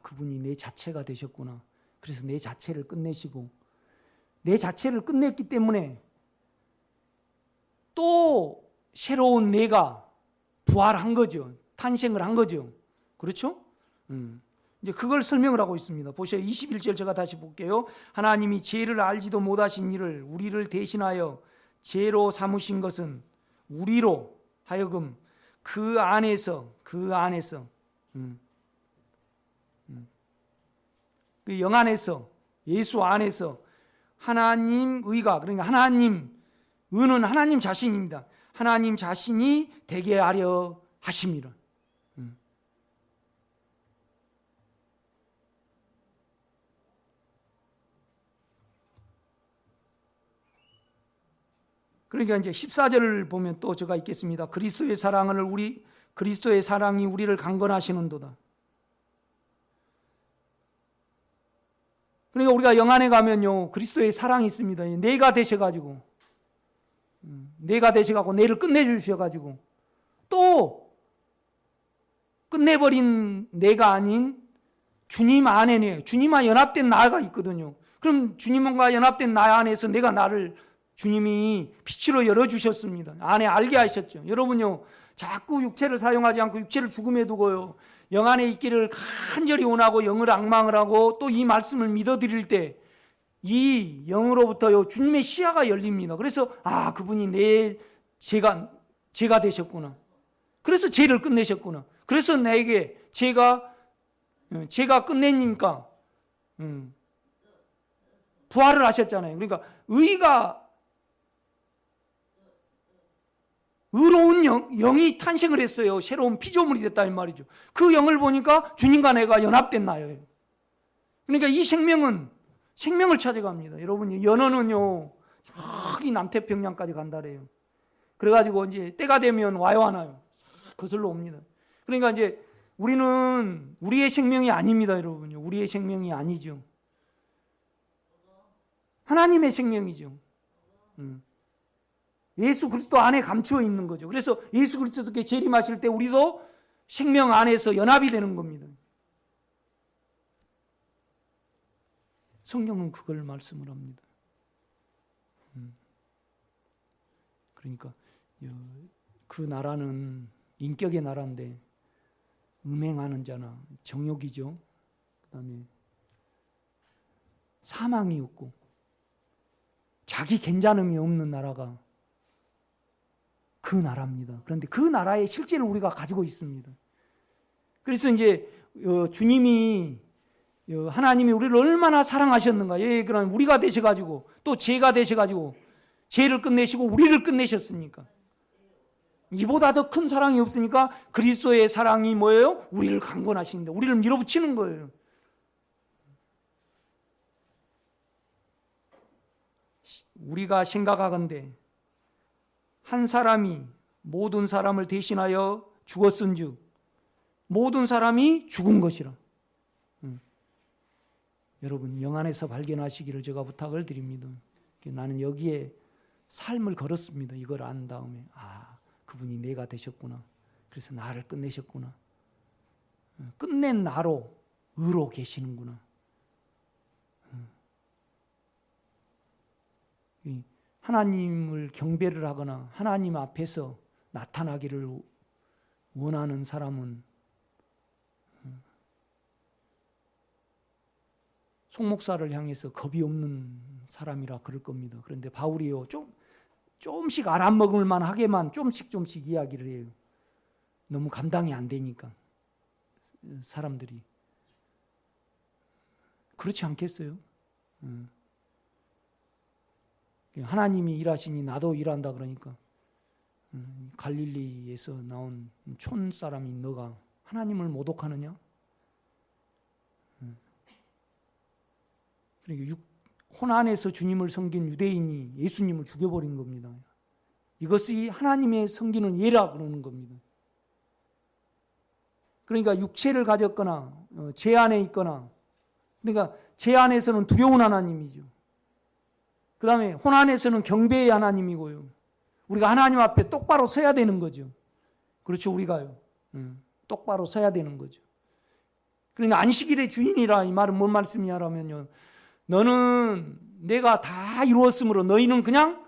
그분이 내 자체가 되셨구나. 그래서 내 자체를 끝내시고 내 자체를 끝냈기 때문에 또 새로운 내가 부활한 거죠. 탄생을 한 거죠. 그렇죠? 이제 그걸 설명을 하고 있습니다. 보세요. 21절 제가 다시 볼게요. 하나님이 죄를 알지도 못하신 이를 우리를 대신하여 죄로 삼으신 것은 우리로 하여금 그 안에서 그 영 안에서 예수 안에서 하나님 의가, 그러니까 하나님 의는 하나님 자신입니다. 하나님 자신이 되게 하려 하심이라. 그러니까 이제 14절을 보면 또 제가 읽겠습니다. 그리스도의 사랑이 우리를 강건하시는도다. 그러니까 우리가 영 안에 가면요, 그리스도의 사랑이 있습니다. 내가 되셔가지고 내를 끝내주셔가지고 또 끝내버린 내가 아닌 주님 안에 주님과 연합된 나가 있거든요. 그럼 주님과 연합된 나 안에서 나를 주님이 빛으로 열어주셨습니다. 안에 알게 하셨죠. 여러분요, 자꾸 육체를 사용하지 않고 육체를 죽음에 두고요, 영 안에 있기를 간절히 원하고 영을 앙망을 하고 또 이 말씀을 믿어드릴 때 이 영으로부터요 주님의 시야가 열립니다. 그래서 그분이 제가 되셨구나. 그래서 죄를 끝내셨구나. 그래서 나에게 제가 끝내니까 부활을 하셨잖아요. 그러니까 의로운 영이 탄생을 했어요. 새로운 피조물이 됐다 이 말이죠. 그 영을 보니까 주님과 내가 연합된 나예요. 그러니까 이 생명을 찾아갑니다. 여러분, 연어는요 저기 남태평양까지 간다래요. 그래가지고 이제 때가 되면 와요 안 와요? 거슬러 옵니다. 그러니까 이제 우리는 우리의 생명이 아닙니다, 여러분요. 우리의 생명이 아니죠. 하나님의 생명이죠. 예수 그리스도 안에 감추어 있는 거죠. 그래서 예수 그리스도께 재림하실 때 우리도 생명 안에서 연합이 되는 겁니다. 성경은 그걸 말씀을 합니다. 그러니까 그 나라는 인격의 나라인데 음행하는 자나 정욕이죠. 그다음에 사망이 없고 자기 괜찮음이 없는 나라가 그 나라입니다. 그런데 그 나라의 실제를 우리가 가지고 있습니다. 그래서 이제 하나님이 우리를 얼마나 사랑하셨는가. 그럼 우리가 되셔가지고 또 죄가 되셔가지고 죄를 끝내시고 우리를 끝내셨으니까 이보다 더 큰 사랑이 없으니까 그리스도의 사랑이 뭐예요? 우리를 강건하시는데 우리를 밀어붙이는 거예요. 우리가 생각하건대 한 사람이 모든 사람을 대신하여 죽었은즉 모든 사람이 죽은 것이라. 여러분, 영 안에서 발견하시기를 제가 부탁을 드립니다. 나는 여기에 삶을 걸었습니다. 이걸 안 다음에 그분이 내가 되셨구나. 그래서 나를 끝내셨구나. 끝낸 나로 의로 계시는구나. 하나님을 경배를 하거나 하나님 앞에서 나타나기를 원하는 사람은 송 목사를 향해서 겁이 없는 사람이라 그럴 겁니다. 그런데 바울이요, 조금씩 알아먹을 만하게만 조금씩 이야기를 해요. 너무 감당이 안 되니까 사람들이. 그렇지 않겠어요? 하나님이 일하시니 나도 일한다 그러니까 갈릴리에서 나온 촌 사람인 너가 하나님을 모독하느냐? 그러니까 호난에서 주님을 섬긴 유대인이 예수님을 죽여버린 겁니다. 이것이 하나님의 섬기는 예라 그러는 겁니다. 그러니까 육체를 가졌거나 제 안에 있거나, 그러니까 제 안에서는 두려운 하나님이죠. 그 다음에 호난에서는 경배의 하나님이고요. 우리가 하나님 앞에 똑바로 서야 되는 거죠. 그렇죠, 우리가요. 똑바로 서야 되는 거죠. 그러니까 안식일의 주인이라, 이 말은 뭔 말씀이냐면요, 너는 내가 다 이루었으므로 너희는 그냥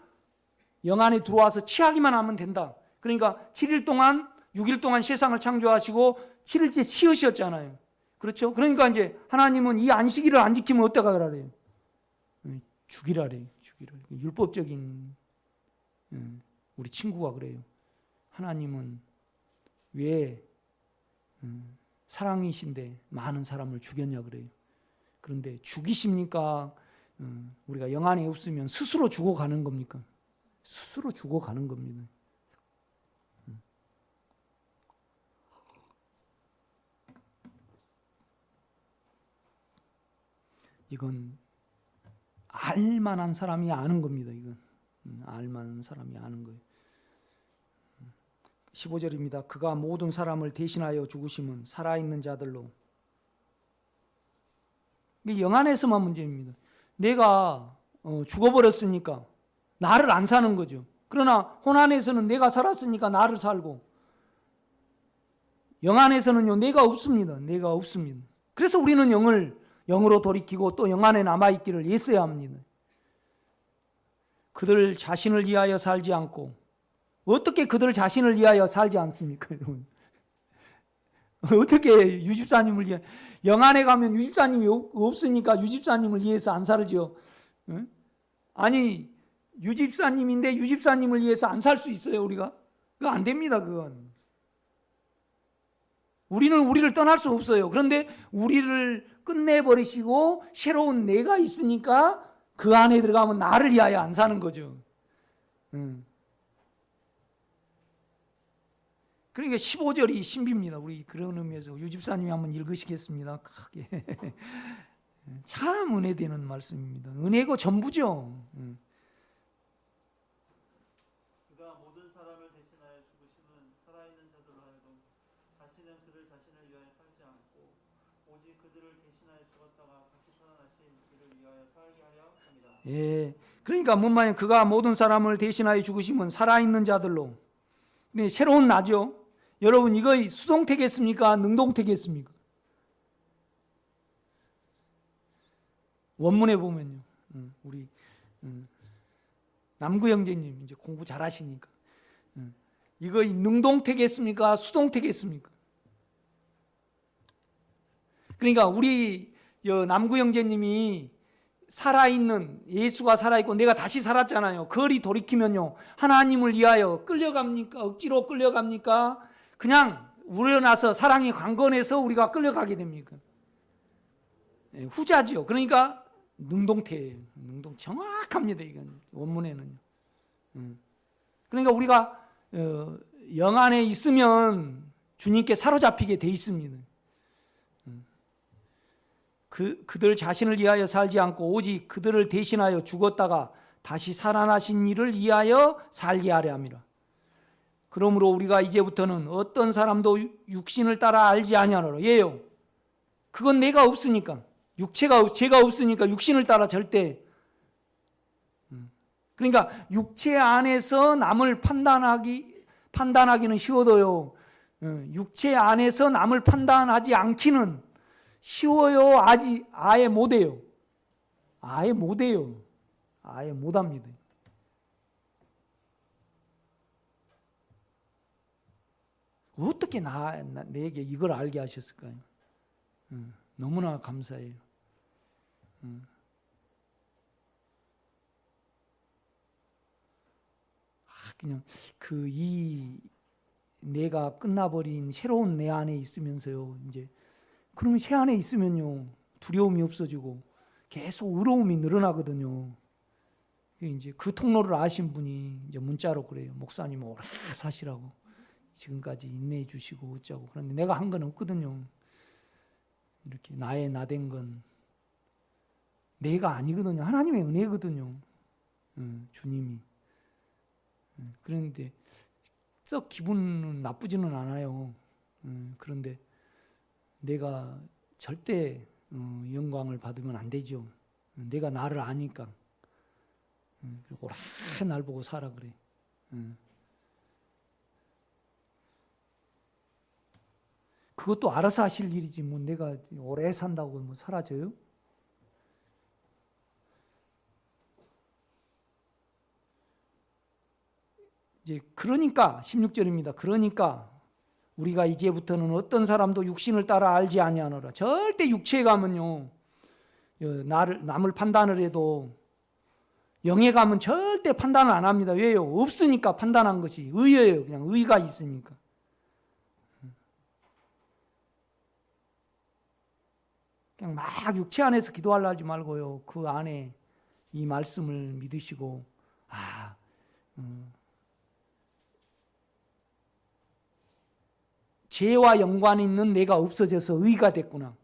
영 안에 들어와서 취하기만 하면 된다. 그러니까 7일 동안 6일 동안 세상을 창조하시고 7일째 쉬으셨잖아요. 그렇죠? 그러니까 이제 하나님은 이 안식일을 안 지키면 어떡하 그래요? 죽이라래요. 죽이라. 율법적인 우리 친구가 그래요. 하나님은 왜 사랑이신데 많은 사람을 죽였냐 그래요. 그런데 죽이십니까? 우리가 영 안에 없으면 스스로 죽어가는 겁니까? 스스로 죽어가는 겁니다. 이건 알만한 사람이 아는 겁니다. 이건 알만한 사람이 아는 거예요. 15절입니다. 그가 모든 사람을 대신하여 죽으심은 살아있는 자들로. 영 안에서만 문제입니다. 내가 죽어버렸으니까 나를 안 사는 거죠. 그러나 혼안에서는 내가 살았으니까 나를 살고, 영 안에서는요 내가 없습니다. 내가 없습니다. 그래서 우리는 영으로 돌이키고 또 영 안에 남아있기를 애써야 합니다. 그들 자신을 위하여 살지 않고, 어떻게 그들 자신을 위하여 살지 않습니까, 여러분? 어떻게 유집사님을 위해, 영 안에 가면 유집사님이 없으니까 유집사님을 위해서 안 살죠. 아니 유집사님인데 유집사님을 위해서 안 살 수 있어요, 우리가? 그거 안 됩니다, 그건. 우리는 우리를 떠날 수 없어요. 그런데 우리를 끝내버리시고 새로운 내가 있으니까 그 안에 들어가면 나를 위하여 안 사는 거죠. 그러니까 15절이 신비입니다. 우리 그런 의미에서 유집사님이 한번 읽으시겠습니다. 크게. 참 은혜되는 말씀입니다. 은혜고 전부죠. 그가 모든 사람을 대신하여 죽으심은 살아있는 자들로 하여금 다시는 그들 자신을 위하여 살지 않고 오직 그들을 대신하여 죽었다가 다시 살아나신 이를 위하여 살게 하려 합니다. 예, 그러니까 뭔 말이에요? 그가 모든 사람을 대신하여 죽으심은 살아있는 자들로. 네, 새로운 나죠. 여러분 이거 수동태겠습니까? 능동태겠습니까? 원문에 보면요, 우리 남구 형제님 이제 공부 잘하시니까 이거 능동태겠습니까? 수동태겠습니까? 그러니까 우리 남구 형제님이 살아있는, 예수가 살아있고 내가 다시 살았잖아요. 거리 돌이키면요 하나님을 위하여 끌려갑니까? 억지로 끌려갑니까? 그냥 우러나서 사랑이 강건해서 우리가 끌려가게 됩니까? 후자지요. 그러니까 능동태예요. 정확합니다. 이건 원문에는요. 그러니까 우리가 영 안에 있으면 주님께 사로잡히게 돼 있습니다. 그들 자신을 위하여 살지 않고 오직 그들을 대신하여 죽었다가 다시 살아나신 이를 위하여 살게 하려 함이라. 그러므로 우리가 이제부터는 어떤 사람도 육신을 따라 알지 아니하노라. 예요. 그건 내가 없으니까, 제가 없으니까 육신을 따라 절대. 그러니까 육체 안에서 남을 판단하기는 쉬워도요, 육체 안에서 남을 판단하지 않기는 쉬워요? 아예 못해요. 아예 못해요. 아예 못합니다. 어떻게 내게 이걸 알게 하셨을까요? 너무나 감사해요. 그냥 내가 끝나버린 새로운 내 안에 있으면서요, 이제 그러면 새 안에 있으면요 두려움이 없어지고 계속 의로움이 늘어나거든요. 이제 그 통로를 아신 분이 이제 문자로 그래요. 목사님 오래 사시라고, 지금까지 인내해 주시고 어쩌고. 그런데 내가 한 건 없거든요. 이렇게 나의 나된 건 내가 아니거든요. 하나님의 은혜거든요. 주님이. 그런데 썩 기분은 나쁘지는 않아요. 그런데 내가 절대 영광을 받으면 안 되죠. 내가 나를 아니까. 오래 날 보고 살아 그래. 그것도 알아서 하실 일이지 뭐 내가 오래 산다고 뭐 사라져요? 이제 그러니까 16절입니다. 그러니까 우리가 이제부터는 어떤 사람도 육신을 따라 알지 아니하노라. 절대 육체에 가면요, 남을 판단을 해도 영에 가면 절대 판단을 안 합니다. 왜요? 없으니까 판단한 것이 의예요. 그냥 의가 있으니까. 그냥 막 육체 안에서 기도하려 하지 말고요. 그 안에 이 말씀을 믿으시고 죄와 연관이 있는 내가 없어져서 의가 됐구나.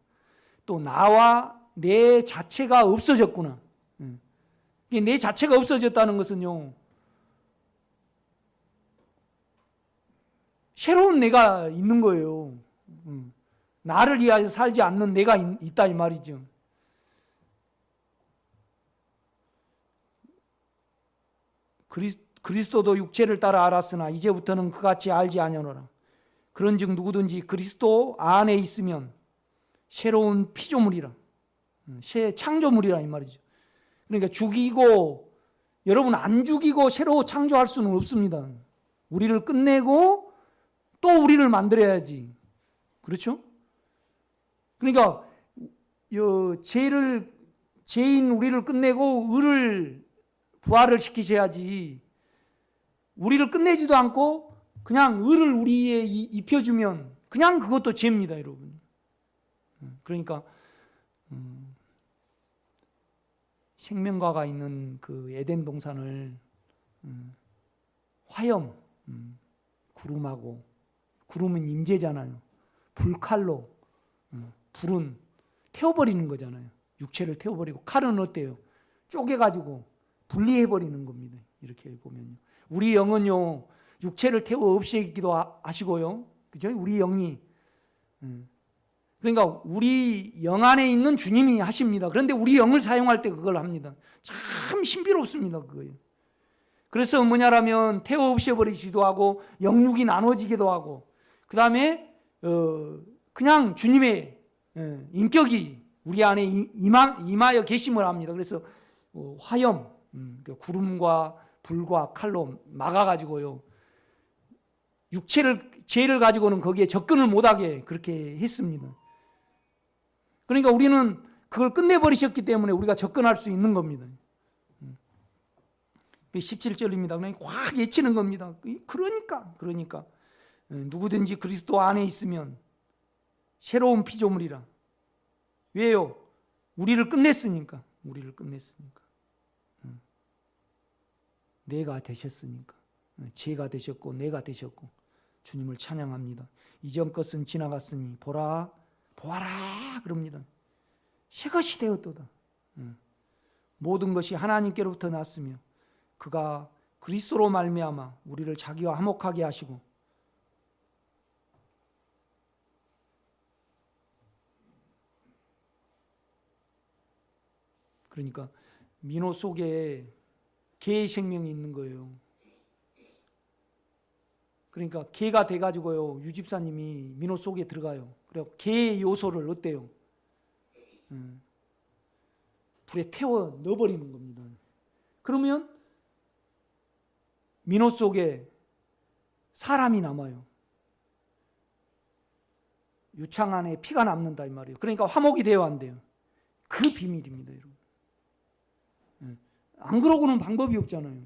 또 나와 내 자체가 없어졌구나. 내 자체가 없어졌다는 것은요, 새로운 내가 있는 거예요. 나를 위하여 살지 않는 내가 있다 이 말이죠. 그리스도도 육체를 따라 알았으나 이제부터는 그같이 알지 아니하노라. 그런즉 누구든지 그리스도 안에 있으면 새로운 피조물이라, 새 창조물이라 이 말이죠. 그러니까 죽이고, 여러분 안 죽이고 새로 창조할 수는 없습니다. 우리를 끝내고 또 우리를 만들어야지. 그렇죠? 그러니까 죄인 우리를 끝내고 의를 부활을 시키셔야지. 우리를 끝내지도 않고 그냥 의를 우리에 입혀주면 그냥 그것도 죄입니다, 여러분. 그러니까 생명과가 있는 그 에덴 동산을 화염, 구름하고, 구름은 임재잖아요. 불칼로, 불은 태워버리는 거잖아요. 육체를 태워버리고, 칼은 어때요? 쪼개가지고 분리해버리는 겁니다. 이렇게 보면요. 우리 영은요, 육체를 태워 없애기도 하시고요. 그죠? 우리 영이. 그러니까 우리 영 안에 있는 주님이 하십니다. 그런데 우리 영을 사용할 때 그걸 합니다. 참 신비롭습니다, 그거예요. 그래서 뭐냐라면 태워 없애버리기도 하고 영육이 나눠지기도 하고, 그 다음에 그냥 주님의 인격이 우리 안에 임하여 계심을 합니다. 그래서 화염, 구름과 불과 칼로 막아가지고요, 죄를 가지고는 거기에 접근을 못하게 그렇게 했습니다. 그러니까 우리는 그걸 끝내버리셨기 때문에 우리가 접근할 수 있는 겁니다. 17절입니다. 그냥 확 예치는 겁니다. 그러니까 누구든지 그리스도 안에 있으면 새로운 피조물이라. 왜요? 우리를 끝냈으니까. 내가 되셨으니까. 죄가 되셨고 내가 되셨고 주님을 찬양합니다. 이전 것은 지나갔으니 보아라 그럽니다. 새 것이 되었도다. 모든 것이 하나님께로부터 났으며 그가 그리스도로 말미암아 우리를 자기와 화목하게 하시고, 그러니까 민호 속에 개의 생명이 있는 거예요. 그러니까 개가 돼가지고요, 유집사님이 민호 속에 들어가요. 그래서 개의 요소를 어때요? 불에 태워 넣어버리는 겁니다. 그러면 민호 속에 사람이 남아요. 유창 안에 피가 남는다 이 말이에요. 그러니까 화목이 되어야 한대요. 그 비밀입니다, 여러분. 안 그러고는 방법이 없잖아요.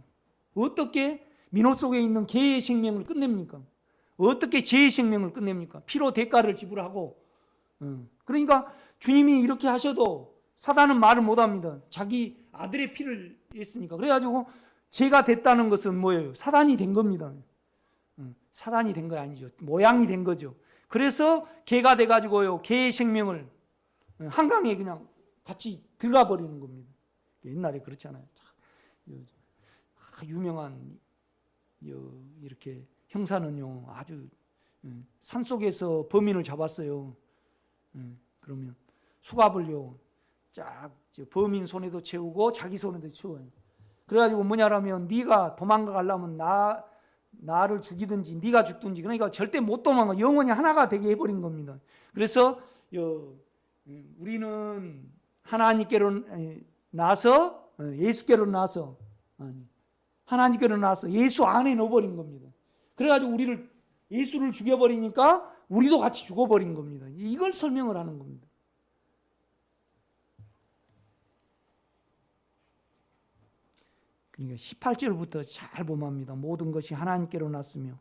어떻게 민호 속에 있는 개의 생명을 끝냅니까? 어떻게 죄의 생명을 끝냅니까? 피로 대가를 지불하고. 그러니까 주님이 이렇게 하셔도 사단은 말을 못합니다. 자기 아들의 피를 했으니까. 그래가지고 죄가 됐다는 것은 뭐예요? 사단이 된 겁니다. 사단이 된 거 아니죠. 모양이 된 거죠. 그래서 개가 돼가지고요, 개의 생명을 한강에 그냥 같이 들어가 버리는 겁니다. 옛날에 그렇잖아요. 유명한 이렇게 형사는요, 아주 산속에서 범인을 잡았어요. 그러면 수갑을요 쫙 범인 손에도 채우고 자기 손에도 채워요. 그래가지고 뭐냐라면 네가 도망가 가려면 나를 죽이든지 네가 죽든지, 그러니까 절대 못 도망가, 영원히 하나가 되게 해버린 겁니다. 그래서 우리는 하나님께로 나서 예수께로 나서 하나님께로 나서 예수 안에 넣어버린 겁니다. 그래가지고 우리를 예수를 죽여버리니까 우리도 같이 죽어버린 겁니다. 이걸 설명을 하는 겁니다. 그러니까 18절부터 잘 보면 합니다. 모든 것이 하나님께로 났으며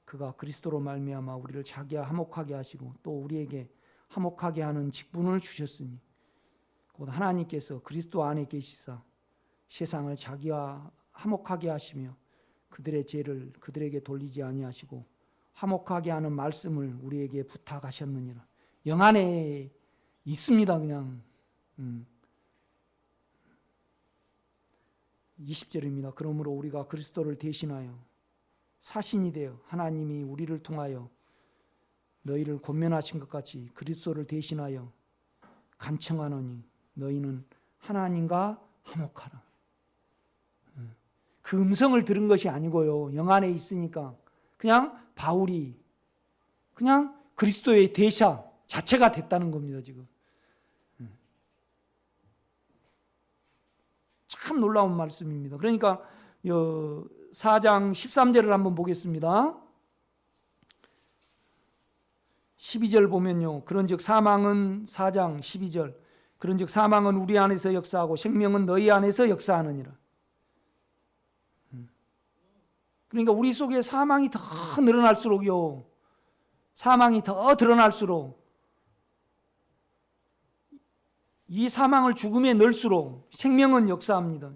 그가 그리스도로 말미암아 우리를 자기와 화목하게 하시고 또 우리에게 화목하게 하는 직분을 주셨으니 곧 하나님께서 그리스도 안에 계시사 세상을 자기와 화목하게 하시며 그들의 죄를 그들에게 돌리지 아니하시고 화목하게 하는 말씀을 우리에게 부탁하셨느니라. 영 안에 있습니다. 그냥 20절입니다. 그러므로 우리가 그리스도를 대신하여 사신이 되어 하나님이 우리를 통하여 너희를 권면하신 것 같이 그리스도를 대신하여 간청하노니 너희는 하나님과 화목하라. 그 음성을 들은 것이 아니고요, 영 안에 있으니까 그냥 바울이 그냥 그리스도의 대사 자체가 됐다는 겁니다. 지금 참 놀라운 말씀입니다. 그러니까 4장 13절을 한번 보겠습니다. 12절 보면요, 그런즉 사망은 4장 12절 그런즉 사망은 우리 안에서 역사하고 생명은 너희 안에서 역사하느니라. 그러니까 우리 속에 사망이 더 늘어날수록요, 사망이 더 드러날수록 이 사망을 죽음에 넣을수록 생명은 역사합니다.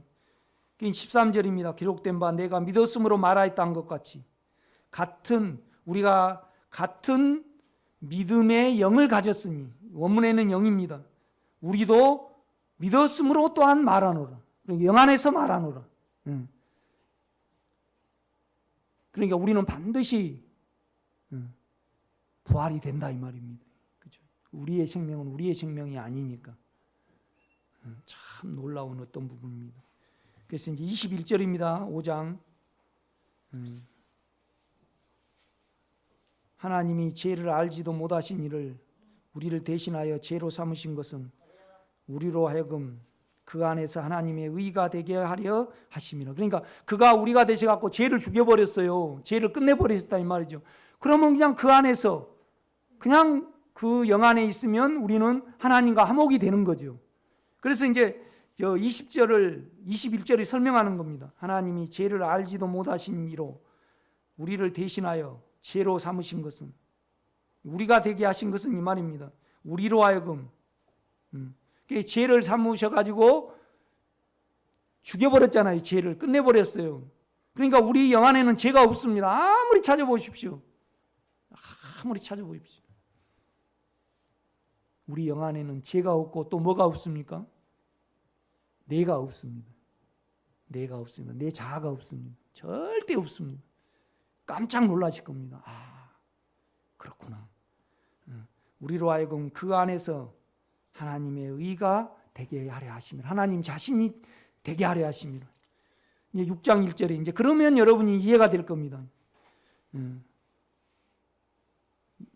13절입니다. 기록된 바 내가 믿었으므로 말하였다는 것 같이 우리가 같은 믿음의 영을 가졌으니, 원문에는 영입니다. 우리도 믿었으므로 또한 말하노라. 그러니까 영 안에서 말하노라. 그러니까 우리는 반드시 부활이 된다 이 말입니다. 그렇죠? 우리의 생명은 우리의 생명이 아니니까. 참 놀라운 어떤 부분입니다. 그래서 이제 21절입니다. 5장. 하나님이 죄를 알지도 못하신 이를 우리를 대신하여 죄로 삼으신 것은 우리로 하여금 그 안에서 하나님의 의가 되게 하려 하심이라. 그러니까 그가 우리가 되셔갖고 죄를 죽여버렸어요. 죄를 끝내버렸다 이 말이죠. 그러면 그냥 그 안에서 그냥 그 영 안에 있으면 우리는 하나님과 화목이 되는 거죠. 그래서 이제 21절이 설명하는 겁니다. 하나님이 죄를 알지도 못하신 이로 우리를 대신하여 죄로 삼으신 것은, 우리가 되게 하신 것은 이 말입니다. 우리로 하여금 죄를 삼으셔가지고 죽여버렸잖아요. 죄를 끝내버렸어요. 그러니까 우리 영 안에는 죄가 없습니다. 아무리 찾아보십시오. 우리 영 안에는 죄가 없고 또 뭐가 없습니까? 내가 없습니다. 내가 없습니다. 내 자아가 없습니다. 절대 없습니다. 깜짝 놀라실 겁니다. 그렇구나. 우리로 하여금 그 안에서 하나님의 의가 되게 하려 하심이라. 하나님 자신이 되게 하려 하심이라. 이제 6장 1절에 이제 그러면 여러분이 이해가 될 겁니다.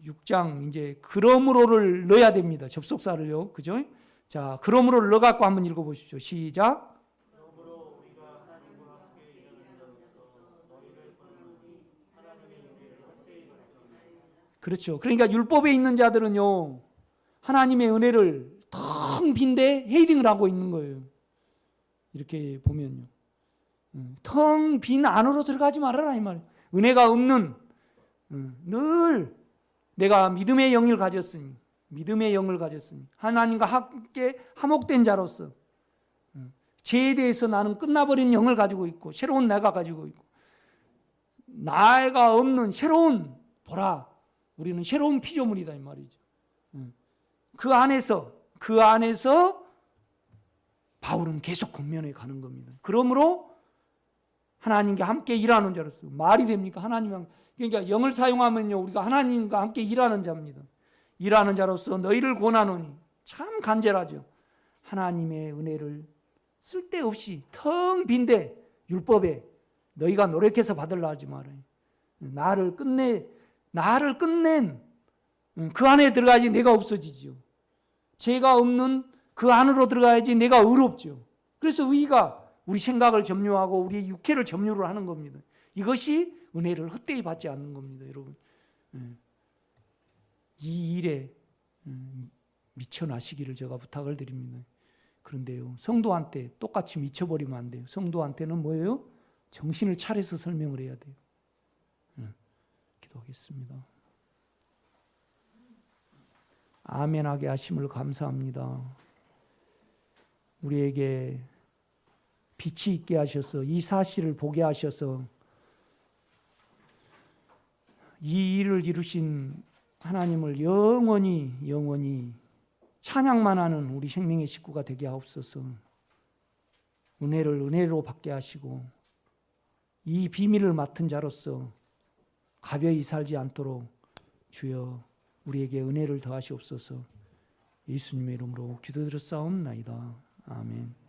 6장 이제 그러므로를 넣어야 됩니다. 접속사를요. 그죠? 자, 그러므로를 넣어 갖고 한번 읽어 보십시오. 시작. 그러므로 우리가 하나님과 함께 일하는 자로서 너희를 권하노니 하나님의 은혜를 헛되이 받지 말라. 그렇죠. 그러니까 율법에 있는 자들은요, 하나님의 은혜를 텅 빈데 헤딩을 하고 있는 거예요. 이렇게 보면요, 텅 빈 안으로 들어가지 말아라 이 말이에요. 은혜가 없는, 늘 내가 믿음의 영을 가졌으니 하나님과 함께 화목된 자로서 죄에 대해서 나는 끝나버린 영을 가지고 있고 새로운 내가 가지고 있고, 나가 없는 새로운, 보라 우리는 새로운 피조물이다 이 말이죠. 그 안에서 바울은 계속 권면해 가는 겁니다. 그러므로 하나님과 함께 일하는 자로서 말이 됩니까? 하나님과 그러니까 영을 사용하면요 우리가 하나님과 함께 일하는 자입니다. 일하는 자로서 너희를 권하노니 참 간절하죠. 하나님의 은혜를 쓸데없이 텅 빈데 율법에 너희가 노력해서 받으려 하지 말아요. 나를 끝낸 그 안에 들어가야지 내가 없어지지요. 죄가 없는 그 안으로 들어가야지 내가 의롭죠. 그래서 의가 우리 생각을 점유하고 우리 육체를 점유를 하는 겁니다. 이것이 은혜를 헛되이 받지 않는 겁니다, 여러분. 이 일에 미쳐나시기를 제가 부탁을 드립니다. 그런데요, 성도한테 똑같이 미쳐버리면 안 돼요. 성도한테는 뭐예요? 정신을 차려서 설명을 해야 돼요. 기도하겠습니다. 아멘하게 하심을 감사합니다. 우리에게 빛이 있게 하셔서 이 사실을 보게 하셔서 이 일을 이루신 하나님을 영원히 찬양만 하는 우리 생명의 식구가 되게 하옵소서. 은혜를 은혜로 받게 하시고 이 비밀을 맡은 자로서 가벼이 살지 않도록 주여 우리에게 은혜를 더하시옵소서. 예수님의 이름으로 기도드렸사옵나이다. 아멘.